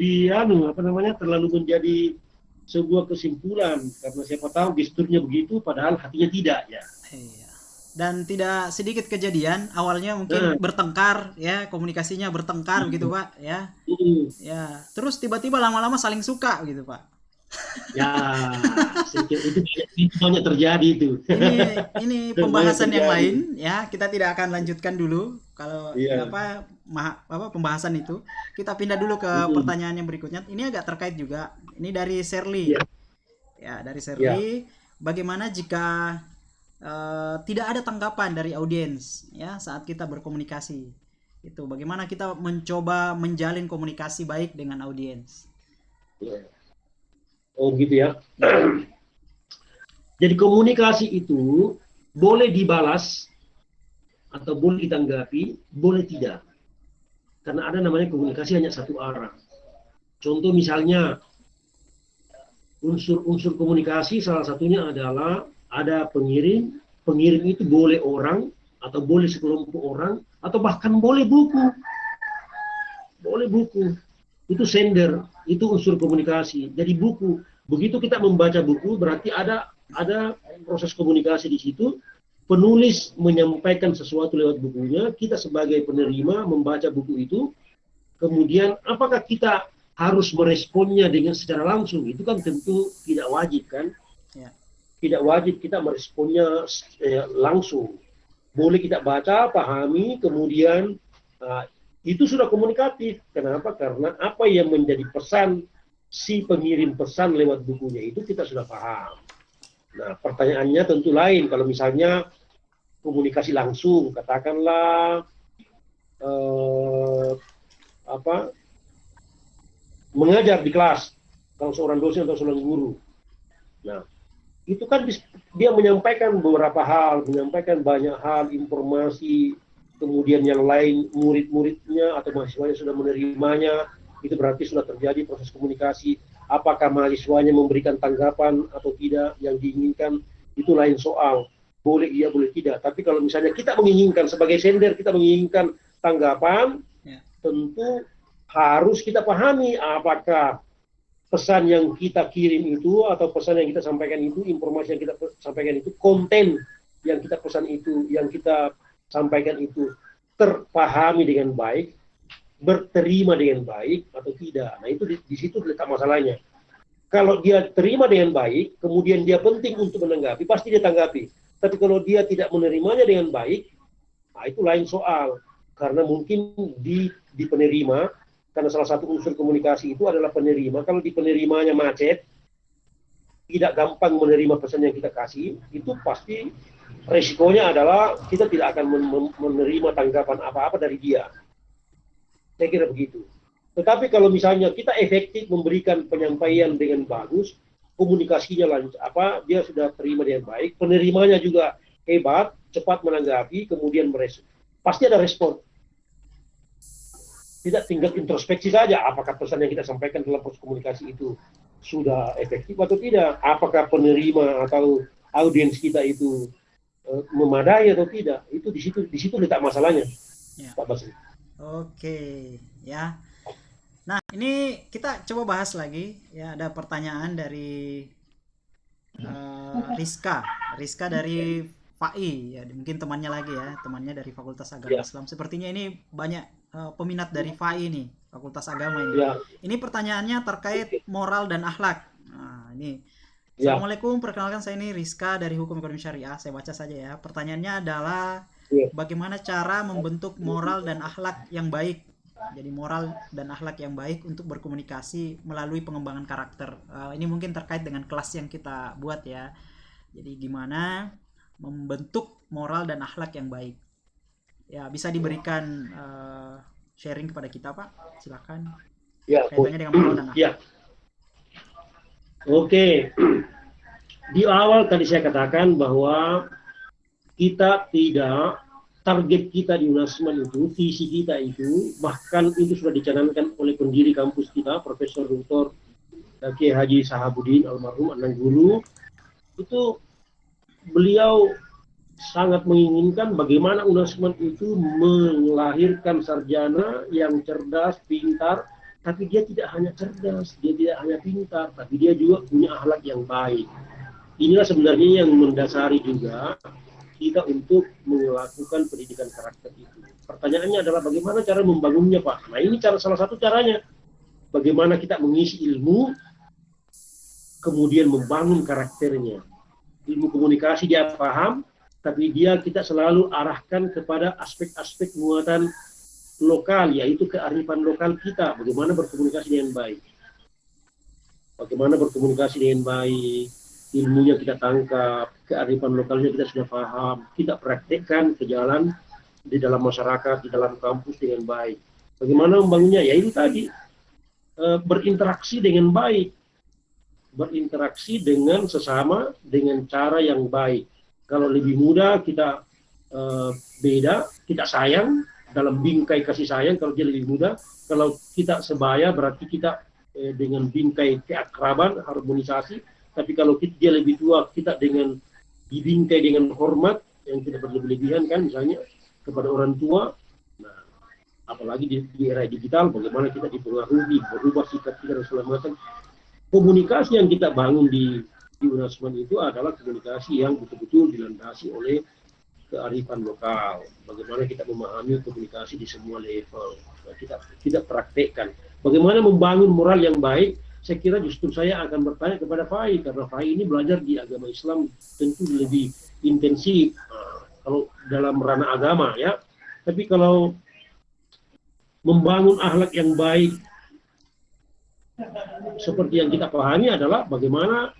apa namanya, terlalu menjadi sebuah kesimpulan, karena siapa tahu gesturnya begitu padahal hatinya tidak ya. Iya. Dan tidak sedikit kejadian awalnya Nah, mungkin bertengkar ya, komunikasinya bertengkar begitu Pak ya. hmm, Ya, terus tiba-tiba lama-lama saling suka gitu Pak. ya, saya kira itu banyak terjadi itu. Ini Banyak pembahasan yang terjadi. lain ya. Kita tidak akan lanjutkan dulu kalau Iya. apa pembahasan itu. Kita pindah dulu ke Hmm, pertanyaan yang berikutnya. Ini agak terkait juga. Ini dari Sherly. iya, Ya, dari iya. Sherly, bagaimana jika tidak ada tanggapan dari audiens ya saat kita berkomunikasi? Itu bagaimana kita mencoba menjalin komunikasi baik dengan audiens? Iya. Oh gitu ya. Ya, Jadi komunikasi itu boleh dibalas atau boleh ditanggapi, boleh tidak. Karena ada namanya komunikasi hanya satu arah. Contoh misalnya, unsur-unsur komunikasi salah satunya adalah ada pengirim. Pengirim itu boleh orang, atau boleh sekelompok orang, atau bahkan boleh buku. Boleh buku. Itu sender, itu unsur komunikasi. Jadi buku. Begitu kita membaca buku, berarti ada proses komunikasi di situ. Penulis menyampaikan sesuatu lewat bukunya, kita sebagai penerima membaca buku itu, kemudian apakah kita harus meresponnya dengan secara langsung? Itu kan tentu tidak wajib kan? ya, Tidak wajib kita meresponnya langsung. Boleh kita baca, pahami, kemudian uh, itu sudah komunikatif. Kenapa? Karena apa yang menjadi pesan si pengirim pesan lewat bukunya itu kita sudah paham. Nah, pertanyaannya tentu lain kalau misalnya komunikasi langsung, katakanlah eh, apa mengajar di kelas, kalau seorang dosen atau seorang guru. Nah, itu kan dia menyampaikan beberapa hal, menyampaikan banyak hal, informasi, kemudian yang lain murid-muridnya atau mahasiswanya sudah menerimanya, itu berarti sudah terjadi proses komunikasi. Apakah mahasiswanya memberikan tanggapan atau tidak yang diinginkan, itu lain soal. Boleh iya, boleh tidak. Tapi kalau misalnya kita menginginkan, sebagai sender, kita menginginkan tanggapan, ya, tentu harus kita pahami apakah pesan yang kita kirim itu atau pesan yang kita sampaikan itu, informasi yang kita sampaikan itu, konten yang kita pesan itu, yang kita sampaikan itu terpahami dengan baik, berterima dengan baik atau tidak. Nah itu di situ letak masalahnya. Kalau dia terima dengan baik, kemudian dia penting untuk menanggapi, pasti dia tanggapi. Tapi kalau dia tidak menerimanya dengan baik, nah itu lain soal. Karena mungkin di penerima, karena salah satu unsur komunikasi itu adalah penerima. Kalau di penerimanya macet, tidak gampang menerima pesan yang kita kasih, itu pasti resikonya adalah kita tidak akan menerima tanggapan apa-apa dari dia. Saya kira begitu. Tetapi kalau misalnya kita efektif memberikan penyampaian dengan bagus, komunikasinya lancar, dia sudah terima dengan baik, penerimanya juga hebat, cepat menanggapi, kemudian merespon. Pasti ada respon. Tidak tinggal introspeksi saja, apakah pesan yang kita sampaikan dalam proses komunikasi itu sudah efektif atau tidak, apakah penerima atau audiens kita itu memadai atau tidak. Itu di situ letak masalahnya, ya. Pak Basri. Oke, ya. Nah, ini kita coba bahas lagi ya. Ada pertanyaan dari Rizka. Rizka dari FAI ya, mungkin temannya lagi ya, temannya dari Fakultas Agama Ya, Islam. Sepertinya ini banyak peminat dari FAI nih, Fakultas Agama ini. ya, Ini pertanyaannya terkait oke. moral dan akhlak. Nah, ini Ya, Assalamualaikum, perkenalkan saya ini Rizka dari Hukum Ekonomi Syariah. Saya baca saja ya. Pertanyaannya adalah ya, bagaimana cara membentuk moral dan akhlak yang baik. Jadi moral dan akhlak yang baik untuk berkomunikasi melalui pengembangan karakter. Ini mungkin terkait dengan kelas yang kita buat ya. Jadi gimana membentuk moral dan akhlak yang baik. Ya, bisa diberikan sharing kepada kita, Pak. Silakan. ya, Kaitannya dengan moral dan akhlak. ya. Oke. Di awal tadi saya katakan bahwa kita tidak, target kita di UNASMAN itu, visi kita itu, bahkan itu sudah dicanangkan oleh pendiri kampus kita, Profesor Dr. Kiai Haji Sahabuddin almarhum Anangguru. Itu beliau sangat menginginkan bagaimana UNASMAN itu melahirkan sarjana yang cerdas, pintar, tapi dia tidak hanya cerdas, dia tidak hanya pintar, tapi dia juga punya akhlak yang baik. Inilah sebenarnya yang mendasari juga kita untuk melakukan pendidikan karakter itu. Pertanyaannya adalah bagaimana cara membangunnya, Pak? Nah, ini salah satu caranya. Bagaimana kita mengisi ilmu, kemudian membangun karakternya. Ilmu komunikasi dia paham, tapi kita selalu arahkan kepada aspek-aspek muatan lokal, yaitu kearifan lokal kita. Bagaimana berkomunikasi dengan baik. Bagaimana berkomunikasi dengan baik, ilmunya kita tangkap, kearifan lokalnya kita sudah paham, kita praktekkan ke jalan di dalam masyarakat, di dalam kampus dengan baik. Bagaimana membangunnya? Ya itu tadi, berinteraksi dengan baik, berinteraksi dengan sesama dengan cara yang baik. Kalau lebih muda kita beda, kita sayang dalam bingkai kasih sayang kalau dia lebih muda. Kalau kita sebaya berarti kita dengan bingkai keakraban, harmonisasi. Tapi kalau dia lebih tua, kita dengan dibingkai dengan hormat yang tidak berlebihan kan, misalnya kepada orang tua. Nah, apalagi di era digital, bagaimana kita dipengaruhi, berubah sikap kita dan segala macam. Komunikasi yang kita bangun di UNASMAN itu adalah komunikasi yang betul-betul dilandasi oleh kearifan lokal. Bagaimana kita memahami komunikasi di semua level. Nah, kita praktekkan. Bagaimana membangun moral yang baik. Saya kira justru saya akan bertanya kepada Fai, karena Fai ini belajar di agama Islam tentu lebih intensif kalau dalam ranah agama ya. Tapi kalau membangun akhlak yang baik seperti yang kita pahami adalah bagaimana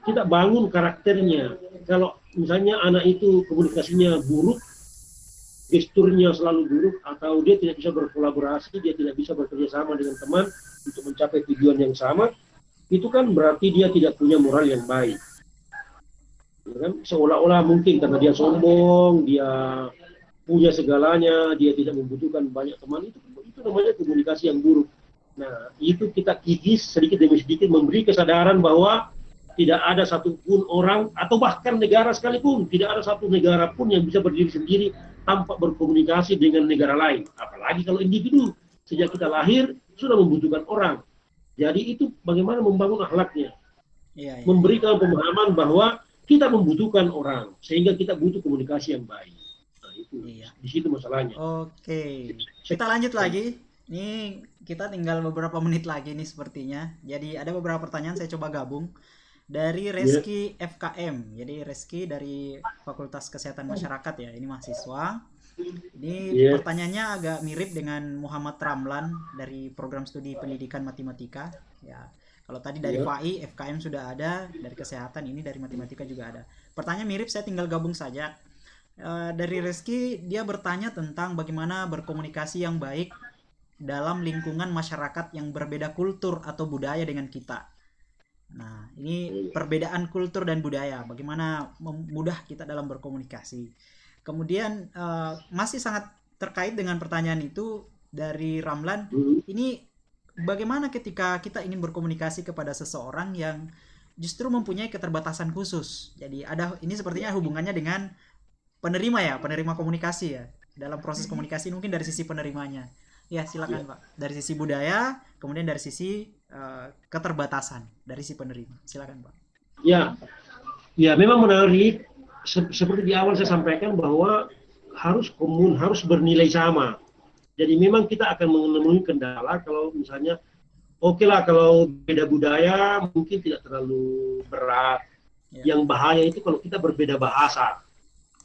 kita bangun karakternya. Kalau misalnya anak itu komunikasinya buruk, gesturnya selalu buruk, atau dia tidak bisa berkolaborasi, dia tidak bisa bekerja sama dengan teman untuk mencapai tujuan yang sama, itu kan berarti dia tidak punya moral yang baik. Ya kan? Seolah-olah mungkin karena dia sombong, dia punya segalanya, dia tidak membutuhkan banyak teman, itu namanya komunikasi yang buruk. Nah, itu kita kikis sedikit demi sedikit memberi kesadaran bahwa tidak ada satupun orang atau bahkan negara sekalipun, tidak ada satu negara pun yang bisa berdiri sendiri tanpa berkomunikasi dengan negara lain. Apalagi kalau individu sejak kita lahir sudah membutuhkan orang. Jadi itu bagaimana membangun akhlaknya, memberikan pemahaman bahwa kita membutuhkan orang sehingga kita butuh komunikasi yang baik. Nah, itu di situ masalahnya. Oke, kita lanjut lagi. Ini kita tinggal beberapa menit lagi nih sepertinya. Jadi ada beberapa pertanyaan saya coba gabung. Dari Reski FKM. Jadi Reski dari Fakultas Kesehatan Masyarakat ya. Ini mahasiswa. Ini pertanyaannya agak mirip dengan Muhammad Ramlan dari program studi pendidikan matematika. Ya, kalau tadi dari FAI, FKM sudah ada, dari kesehatan ini dari matematika juga ada. Pertanyaan mirip, saya tinggal gabung saja. Dari Reski, dia bertanya tentang bagaimana berkomunikasi yang baik dalam lingkungan masyarakat yang berbeda kultur atau budaya dengan kita. Nah, ini perbedaan kultur dan budaya, bagaimana mudah kita dalam berkomunikasi. Kemudian masih sangat terkait dengan pertanyaan itu dari Ramlan, ini bagaimana ketika kita ingin berkomunikasi kepada seseorang yang justru mempunyai keterbatasan khusus. Jadi ada, ini sepertinya hubungannya dengan penerima ya, penerima komunikasi ya. dalam proses komunikasi mungkin dari sisi penerimanya. Ya, Ya, silakan Pak. Dari sisi budaya, kemudian dari sisi keterbatasan dari si penerima. Silakan Pak. ya, ya, memang menarik. Seperti di awal saya sampaikan bahwa harus bernilai sama. Jadi memang kita akan menemui kendala kalau misalnya oke lah kalau beda budaya mungkin tidak terlalu berat. Ya, Yang bahaya itu kalau kita berbeda bahasa.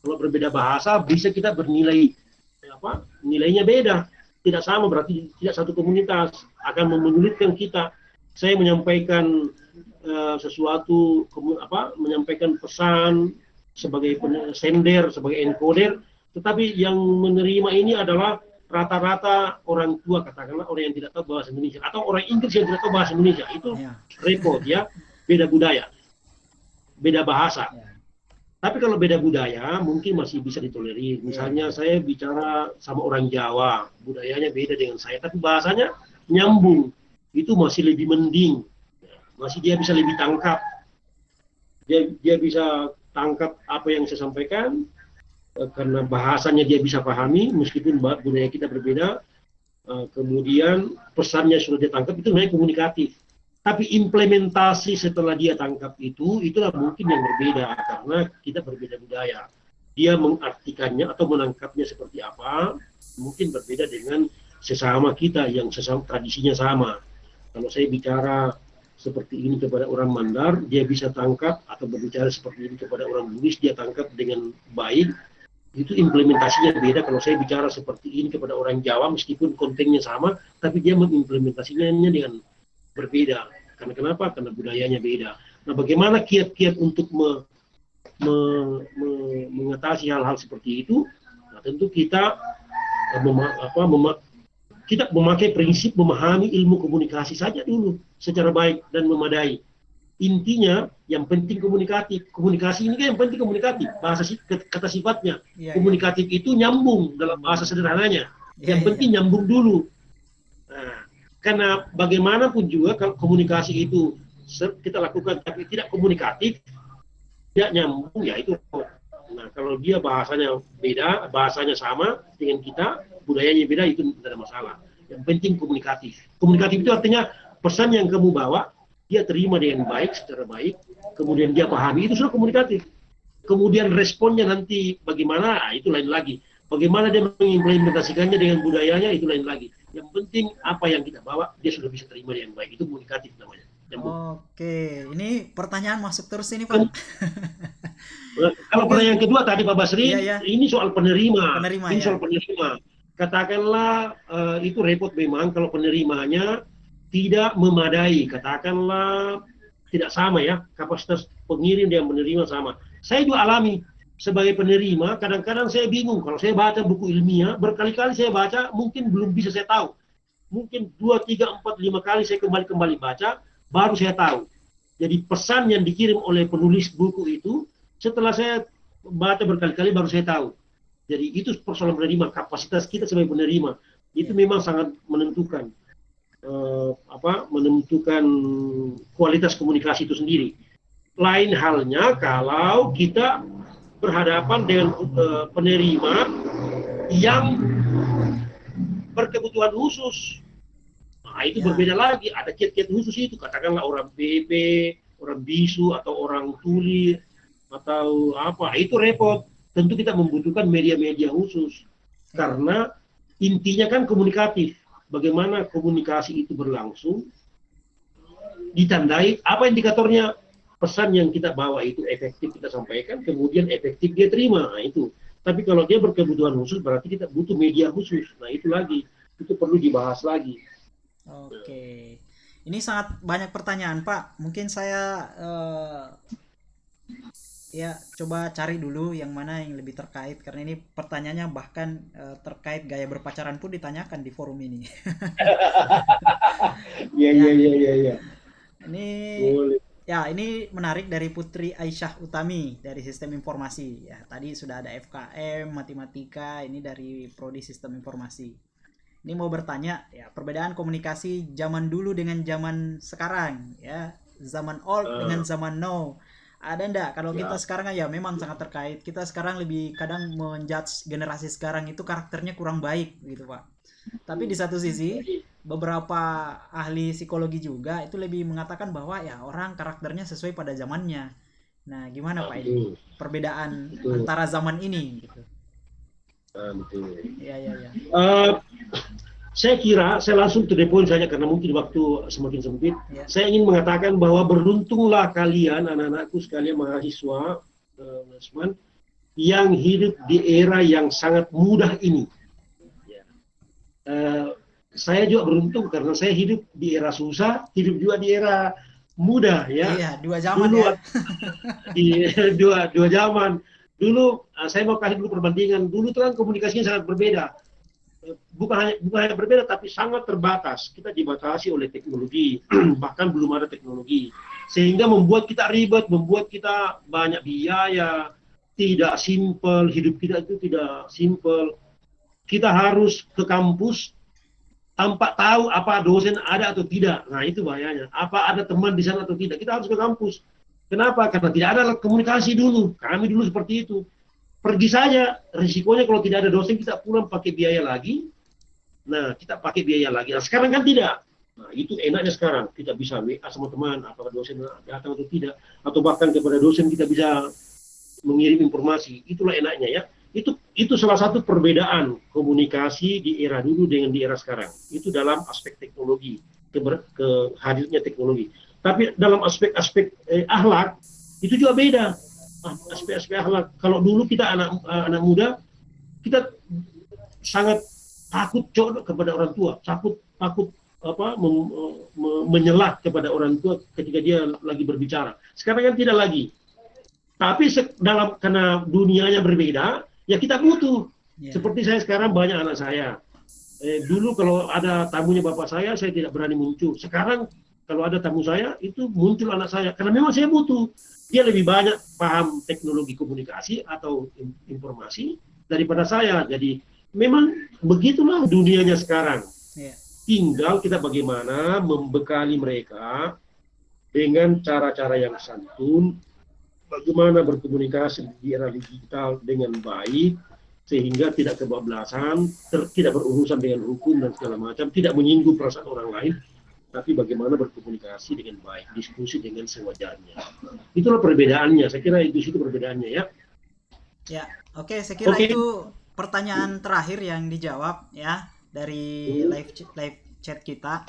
Kalau berbeda bahasa bisa kita bernilai nilainya beda, tidak sama, berarti tidak satu komunitas, akan menyulitkan kita. Saya menyampaikan sesuatu, menyampaikan pesan sebagai sender, sebagai encoder, tetapi yang menerima ini adalah rata-rata orang tua, katakanlah orang yang tidak tahu bahasa Indonesia atau orang Inggris yang tidak tahu bahasa Indonesia. Itu ya, repot ya, beda budaya, beda bahasa. ya, Tapi kalau beda budaya mungkin masih bisa ditolerir. Misalnya saya bicara sama orang Jawa, budayanya beda dengan saya, tapi bahasanya nyambung. Itu masih lebih mending. Masih dia bisa lebih tangkap. Dia bisa tangkap apa yang saya sampaikan, karena bahasanya dia bisa pahami meskipun budaya kita berbeda. Kemudian pesannya sudah dia tangkap, itu namanya komunikatif. Tapi implementasi setelah dia tangkap itulah mungkin yang berbeda karena kita berbeda budaya. Dia mengartikannya atau menangkapnya seperti apa, mungkin berbeda dengan sesama kita yang sesama tradisinya sama. Kalau saya bicara seperti ini kepada orang Mandar, dia bisa tangkap, atau berbicara seperti ini kepada orang Bugis, dia tangkap dengan baik. Itu implementasinya beda kalau saya bicara seperti ini kepada orang Jawa, meskipun kontennya sama, tapi dia mengimplementasinya dengan berbeda. Karena kenapa? Karena budayanya beda. Nah, bagaimana kiat-kiat untuk mengatasi hal-hal seperti itu? Nah, tentu kita kita memakai prinsip memahami ilmu komunikasi saja dulu secara baik dan memadai. Intinya yang penting komunikatif. Komunikasi ini kan yang penting komunikatif. Bahasa kata sifatnya. ya, Komunikatif itu nyambung dalam bahasa sederhananya. ya, Yang ya, penting nyambung dulu. Nah, karena bagaimanapun juga kalau komunikasi itu kita lakukan tapi tidak komunikatif, tidak nyambung, ya itu. Nah, kalau dia bahasanya beda, bahasanya sama dengan kita, budayanya beda, itu tidak ada masalah. Yang penting komunikatif. Komunikatif itu artinya pesan yang kamu bawa, dia terima dengan baik, secara baik, kemudian dia pahami, itu sudah komunikatif. Kemudian responnya nanti bagaimana, itu lain lagi. Bagaimana dia mengimplementasikannya dengan budayanya, itu lain lagi. Yang penting apa yang kita bawa, dia sudah bisa terima dengan baik. Itu komunikatif namanya. Oke, ini pertanyaan masuk terus ini Pak. Kalau pertanyaan kedua tadi Pak Iya, Basri, ya, ini soal penerima. penerima Ini ya. soal penerima. Katakanlah itu repot memang kalau penerimanya tidak memadai. Katakanlah tidak sama ya, kapasitas pengirim dan menerima sama. Saya juga alami sebagai penerima, kadang-kadang saya bingung. Kalau saya baca buku ilmiah, berkali-kali saya baca, mungkin belum bisa saya tahu. Mungkin 2, 3, 4, 5 kali saya kembali baca, baru saya tahu. Jadi pesan yang dikirim oleh penulis buku itu, setelah saya baca berkali-kali baru saya tahu. Jadi itu persoalan penerima, kapasitas kita sebagai penerima itu memang sangat menentukan menentukan kualitas komunikasi itu sendiri. Lain halnya kalau kita berhadapan dengan penerima yang berkebutuhan khusus. Nah, itu Ya, berbeda lagi. Ada kiat-kiat khusus itu. Katakanlah orang BB, orang bisu, atau orang tuli, atau apa. Itu repot. Tentu kita membutuhkan media-media khusus. Karena intinya kan komunikatif. Bagaimana komunikasi itu berlangsung, ditandai apa indikatornya, pesan yang kita bawa itu efektif kita sampaikan, kemudian efektif dia terima. Nah, itu. Tapi kalau dia berkebutuhan khusus, berarti kita butuh media khusus. Nah, itu lagi. Itu perlu dibahas lagi. oke. Ini sangat banyak pertanyaan Pak. Mungkin saya ya coba cari dulu yang mana yang lebih terkait karena ini pertanyaannya bahkan terkait gaya berpacaran pun ditanyakan di forum ini. Iya, iya, Ya, iya, iya, iya. ini Boleh. ya ini menarik dari Putri Aisyah Utami dari Sistem Informasi. Ya, tadi sudah ada FKM, Matematika, ini dari Prodi Sistem Informasi. Ini mau bertanya ya perbedaan komunikasi zaman dulu dengan zaman sekarang ya, zaman old dengan zaman now. Ada ndak? Kalau kita Ya, sekarang ya memang sangat terkait. Kita sekarang lebih kadang menjudge generasi sekarang itu karakternya kurang baik gitu, Pak. Tapi di satu sisi, baik. beberapa ahli psikologi juga itu lebih mengatakan bahwa ya orang karakternya sesuai pada zamannya. Nah, gimana Ah, Pak ini? betul, Perbedaan betul, antara zaman ini gitu. betul. Ya, ya, ya. Eh, saya kira, saya langsung to the point saja karena mungkin waktu semakin sempit. Ya. Saya ingin mengatakan bahwa beruntunglah kalian, anak-anakku sekalian mahasiswa, Nasman, yang hidup di era yang sangat mudah ini. Ya. Eh, saya juga beruntung karena saya hidup di era susah, hidup juga di era mudah ya. Iya, dua zaman ya. Dulu di dua zaman. Dulu saya mau kasih dulu perbandingan. Dulu itu kan komunikasinya sangat berbeda. Bukan hanya berbeda tapi sangat terbatas. Kita dibatasi oleh teknologi, bahkan belum ada teknologi. Sehingga membuat kita ribet, membuat kita banyak biaya, tidak simpel, hidup kita itu tidak simpel. Kita harus ke kampus tanpa tahu apa dosen ada atau tidak. Nah, itu bahayanya. Apa ada teman di sana atau tidak. Kita harus ke kampus. Kenapa? Karena tidak ada komunikasi dulu. Kami dulu seperti itu. Pergi saja, risikonya kalau tidak ada dosen kita pulang pakai biaya lagi. Nah, kita pakai biaya lagi. Nah, sekarang kan tidak. Nah, itu enaknya sekarang. Kita bisa WA sama teman, apakah dosen datang atau tidak. Atau bahkan kepada dosen kita bisa mengirim informasi. Itulah enaknya ya. Itu salah satu perbedaan komunikasi di era dulu dengan di era sekarang. Itu dalam aspek teknologi, hadirnya teknologi. Tapi dalam aspek-aspek akhlak itu juga beda. Aspek-aspek akhlak. Kalau dulu kita anak muda, kita sangat takut codok kepada orang tua, takut takut apa menyelah kepada orang tua ketika dia lagi berbicara. Sekarang kan tidak lagi. Tapi dalam karena dunianya berbeda, ya kita butuh. Ya. Seperti saya sekarang banyak anak saya. Dulu kalau ada tamunya bapak saya tidak berani muncul. Sekarang kalau ada tamu saya, itu muncul anak saya. Karena memang saya butuh. Dia lebih banyak paham teknologi komunikasi atau informasi daripada saya. Jadi memang begitulah dunianya sekarang. Ya. Tinggal kita bagaimana membekali mereka dengan cara-cara yang santun, bagaimana berkomunikasi di era digital dengan baik, sehingga tidak kebablasan, tidak berurusan dengan hukum dan segala macam, tidak menyinggung perasaan orang lain, tapi bagaimana berkomunikasi dengan baik, diskusi dengan sewajarnya. Itulah perbedaannya, saya kira itu situ perbedaannya ya. Ya, oke, saya kira itu pertanyaan terakhir yang dijawab ya dari live chat kita.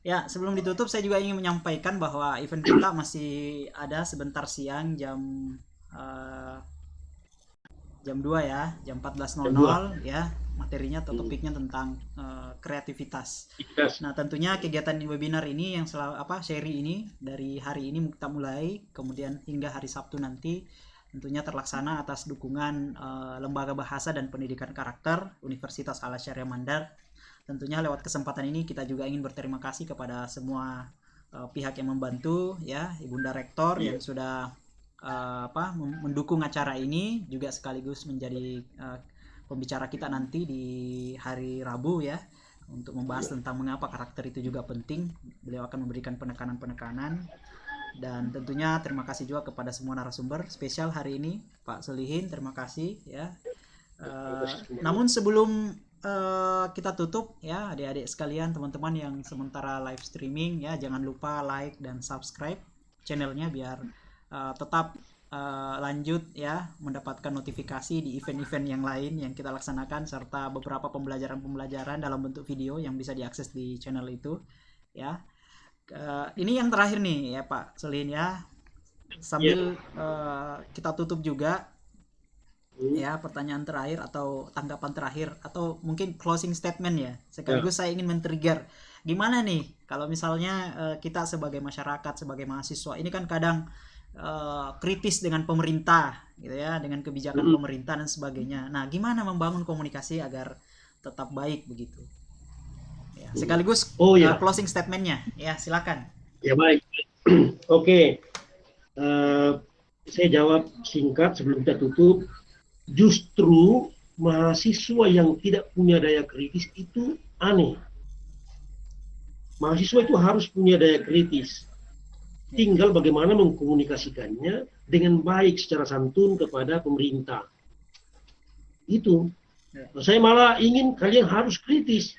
Ya, sebelum ditutup saya juga ingin menyampaikan bahwa event kita masih ada sebentar siang jam 2 ya, jam 14.00 ya. Materinya atau topiknya tentang kreativitas. Nah, tentunya kegiatan webinar ini yang seri ini dari hari ini kita mulai, kemudian hingga hari Sabtu nanti tentunya terlaksana atas dukungan Lembaga Bahasa dan Pendidikan Karakter Universitas Al-Azhar Mandar. Tentunya lewat kesempatan ini kita juga ingin berterima kasih kepada semua pihak yang membantu ya, Ibunda Rektor yang sudah mendukung acara ini, juga sekaligus menjadi pembicara kita nanti di hari Rabu ya, untuk membahas tentang mengapa karakter itu juga penting. Beliau akan memberikan penekanan-penekanan. Dan tentunya terima kasih juga kepada semua narasumber spesial hari ini, Pak Solihin, terima kasih ya. Namun sebelum kita tutup ya, adik-adik sekalian, teman-teman yang sementara live streaming ya, jangan lupa like dan subscribe channelnya biar tetap lanjut ya mendapatkan notifikasi di event-event yang lain yang kita laksanakan, serta beberapa pembelajaran dalam bentuk video yang bisa diakses di channel itu ya. Ini yang terakhir nih ya Pak Solihin ya, sambil kita tutup juga ya, pertanyaan terakhir atau tanggapan terakhir atau mungkin closing statement ya, sekaligus saya ingin men-trigger gimana nih kalau misalnya kita sebagai masyarakat, sebagai mahasiswa ini kan kadang kritis dengan pemerintah gitu ya, dengan kebijakan pemerintah dan sebagainya. Nah, gimana membangun komunikasi agar tetap baik begitu ya, sekaligus closing statementnya ya, silakan ya. Baik. Oke. Saya jawab singkat sebelum kita tutup. Justru mahasiswa yang tidak punya daya kritis itu aneh. Mahasiswa itu harus punya daya kritis. tinggal bagaimana mengkomunikasikannya dengan baik secara santun kepada pemerintah. Itu. Saya malah ingin kalian harus kritis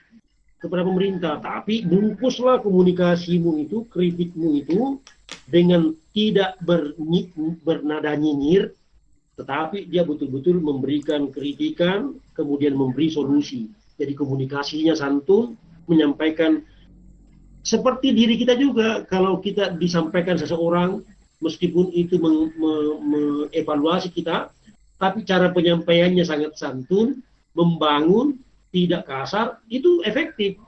kepada pemerintah, tapi bungkuslah komunikasimu itu, kritikmu itu dengan tidak bernada nyinyir, tetapi dia betul-betul memberikan kritikan, kemudian memberi solusi. Jadi komunikasinya santun, menyampaikan seperti diri kita juga. Kalau kita disampaikan seseorang, meskipun itu mengevaluasi kita, tapi cara penyampaiannya sangat santun, membangun, tidak kasar, itu efektif.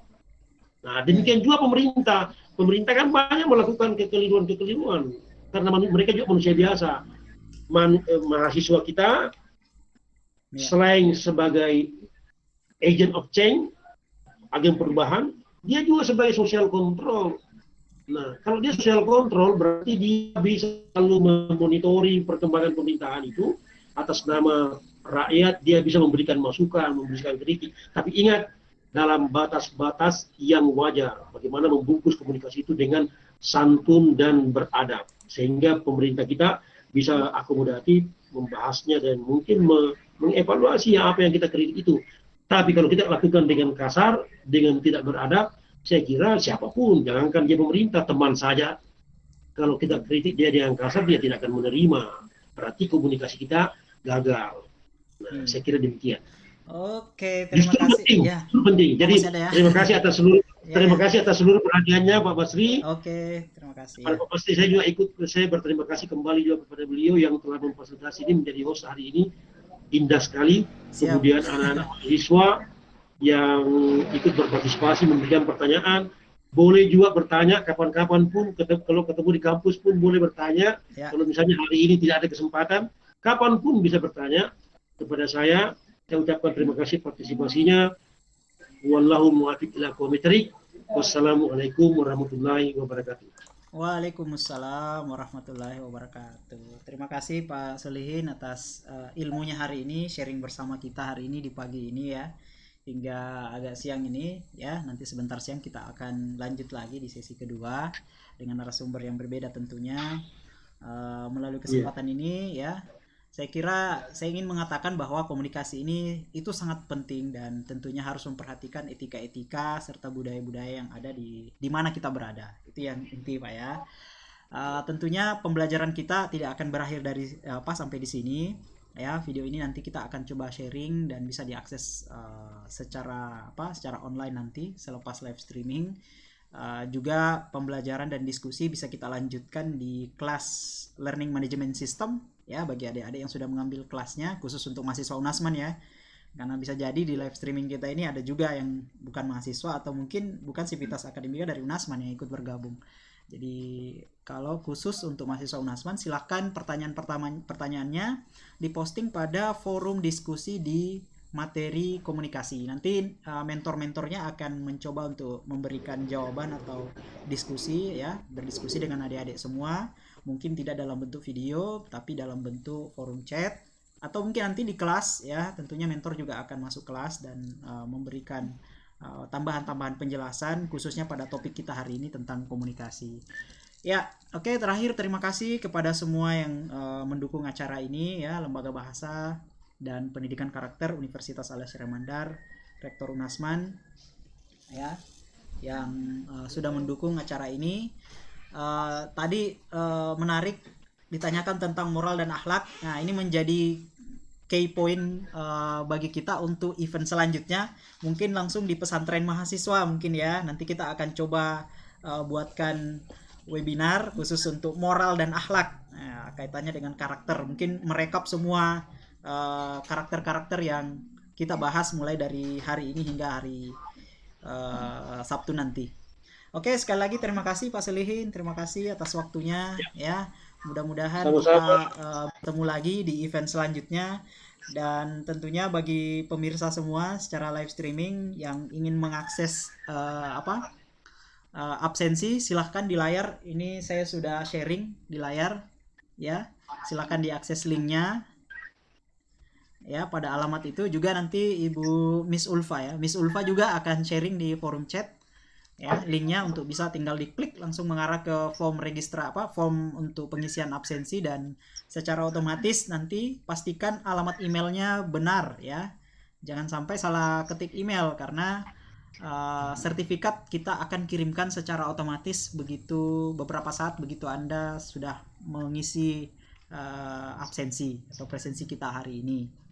Nah, demikian juga pemerintah. Pemerintah kan banyak melakukan kekeliruan-kekeliruan, karena mereka juga manusia biasa. Mahasiswa kita, selain sebagai agent of change, agen perubahan, dia juga sebagai social control. Nah, kalau dia social control, berarti dia bisa selalu memonitori perkembangan pemerintahan itu atas nama rakyat. Dia bisa memberikan masukan, memberikan kritik. Tapi ingat, dalam batas-batas yang wajar. Bagaimana membungkus komunikasi itu dengan santun dan beradab. Sehingga pemerintah kita bisa akomodatif, membahasnya, dan mungkin mengevaluasi apa yang kita kritik itu. Tapi kalau kita lakukan dengan kasar, dengan tidak beradab, saya kira siapapun, jangankan dia pemerintah, teman saja, kalau kita kritik dia dengan kasar, dia tidak akan menerima. Berarti komunikasi kita gagal. Nah, saya kira demikian. Oke, terima kasih. Penting, ya. penting. Jadi ya. terima kasih atas seluruh terima kasih atas seluruh perhatiannya, Pak Basri. Oke, terima kasih. Pak Basri, saya juga saya berterima kasih kembali juga kepada beliau yang telah memfasilitasi ini menjadi host hari ini. Indah sekali. Siap. Kemudian anak-anak mahasiswa yang ikut berpartisipasi memberikan pertanyaan, boleh juga bertanya kapan-kapan pun, kalau ketemu di kampus pun boleh bertanya. Ya. Kalau misalnya hari ini tidak ada kesempatan, kapan pun bisa bertanya kepada saya. Saya ucapkan terima kasih partisipasinya. Wallahu muwaffiq ila aqwamit thoriq. Wassalamualaikum warahmatullahi wabarakatuh. Waalaikumsalam warahmatullahi wabarakatuh. Terima kasih Pak Solihin atas ilmunya hari ini, sharing bersama kita hari ini di pagi ini ya, hingga agak siang ini ya. Nanti sebentar siang kita akan lanjut lagi di sesi kedua dengan narasumber yang berbeda tentunya. Melalui kesempatan ini ya, saya kira saya ingin mengatakan bahwa komunikasi ini itu sangat penting dan tentunya harus memperhatikan etika-etika serta budaya-budaya yang ada di mana kita berada. Itu yang inti Pak ya. Tentunya pembelajaran kita tidak akan berakhir dari sampai di sini ya. Video ini nanti kita akan coba sharing dan bisa diakses secara online nanti selepas live streaming. Juga pembelajaran dan diskusi bisa kita lanjutkan di kelas Learning Management System ya, bagi adik-adik yang sudah mengambil kelasnya, khusus untuk mahasiswa Unasman ya, karena bisa jadi di live streaming kita ini ada juga yang bukan mahasiswa atau mungkin bukan sivitas akademika dari Unasman yang ikut bergabung. Jadi kalau khusus untuk mahasiswa Unasman, silahkan pertanyaannya diposting pada forum diskusi di materi komunikasi. Nanti mentor-mentornya akan mencoba untuk memberikan jawaban atau diskusi ya, berdiskusi dengan adik-adik semua. Mungkin tidak dalam bentuk video, tapi dalam bentuk forum chat, atau mungkin nanti di kelas ya. Tentunya mentor juga akan masuk kelas dan memberikan tambahan-tambahan penjelasan khususnya pada topik kita hari ini tentang komunikasi. Ya, oke, terakhir terima kasih kepada semua yang mendukung acara ini ya, Lembaga Bahasa dan Pendidikan Karakter Universitas Al-Azhar Mandar, Rektor Unasman ya, yang sudah mendukung acara ini. Tadi menarik ditanyakan tentang moral dan akhlak. Nah, ini menjadi key point bagi kita untuk event selanjutnya. Mungkin langsung di pesantren mahasiswa mungkin ya. Nanti kita akan coba buatkan webinar khusus untuk moral dan akhlak. Nah, kaitannya dengan karakter. Mungkin merekap semua karakter-karakter yang kita bahas mulai dari hari ini hingga hari Sabtu nanti. Oke, sekali lagi terima kasih Pak Solihin, terima kasih atas waktunya ya. Mudah-mudahan kita bertemu lagi di event selanjutnya, dan tentunya bagi pemirsa semua secara live streaming yang ingin mengakses absensi, silahkan di layar ini saya sudah sharing di layar ya. Silahkan diakses linknya ya, pada alamat itu juga nanti Ibu Miss Ulfa ya. Miss Ulfa juga akan sharing di forum chat Ya, linknya untuk bisa tinggal diklik langsung mengarah ke form form untuk pengisian absensi, dan secara otomatis nanti pastikan alamat emailnya benar ya. Jangan sampai salah ketik email, karena sertifikat kita akan kirimkan secara otomatis begitu beberapa saat begitu Anda sudah mengisi absensi atau presensi kita hari ini.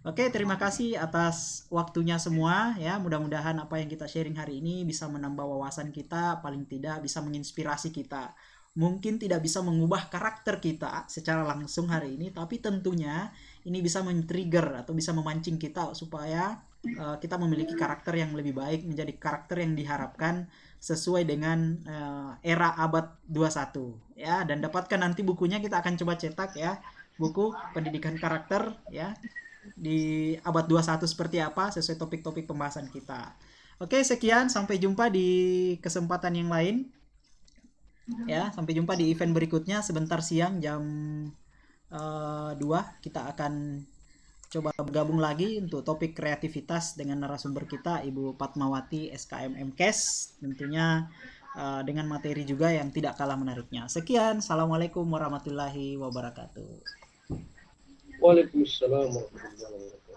Oke, terima kasih atas waktunya semua ya. Mudah-mudahan apa yang kita sharing hari ini bisa menambah wawasan kita, paling tidak bisa menginspirasi kita. Mungkin tidak bisa mengubah karakter kita secara langsung hari ini, tapi tentunya ini bisa men-trigger atau bisa memancing kita supaya kita memiliki karakter yang lebih baik, menjadi karakter yang diharapkan sesuai dengan era abad 21 ya. Dan dapatkan nanti bukunya, kita akan coba cetak ya, buku pendidikan karakter ya di abad 21 seperti apa sesuai topik-topik pembahasan kita. Oke, sekian, sampai jumpa di kesempatan yang lain. Ya, sampai jumpa di event berikutnya sebentar siang jam 2 kita akan coba bergabung lagi untuk topik kreativitas dengan narasumber kita Ibu Patmawati SKM MKes, tentunya dengan materi juga yang tidak kalah menariknya. Sekian, Assalamualaikum warahmatullahi wabarakatuh. Waalaikumsalam warahmatullahi wabarakatuh.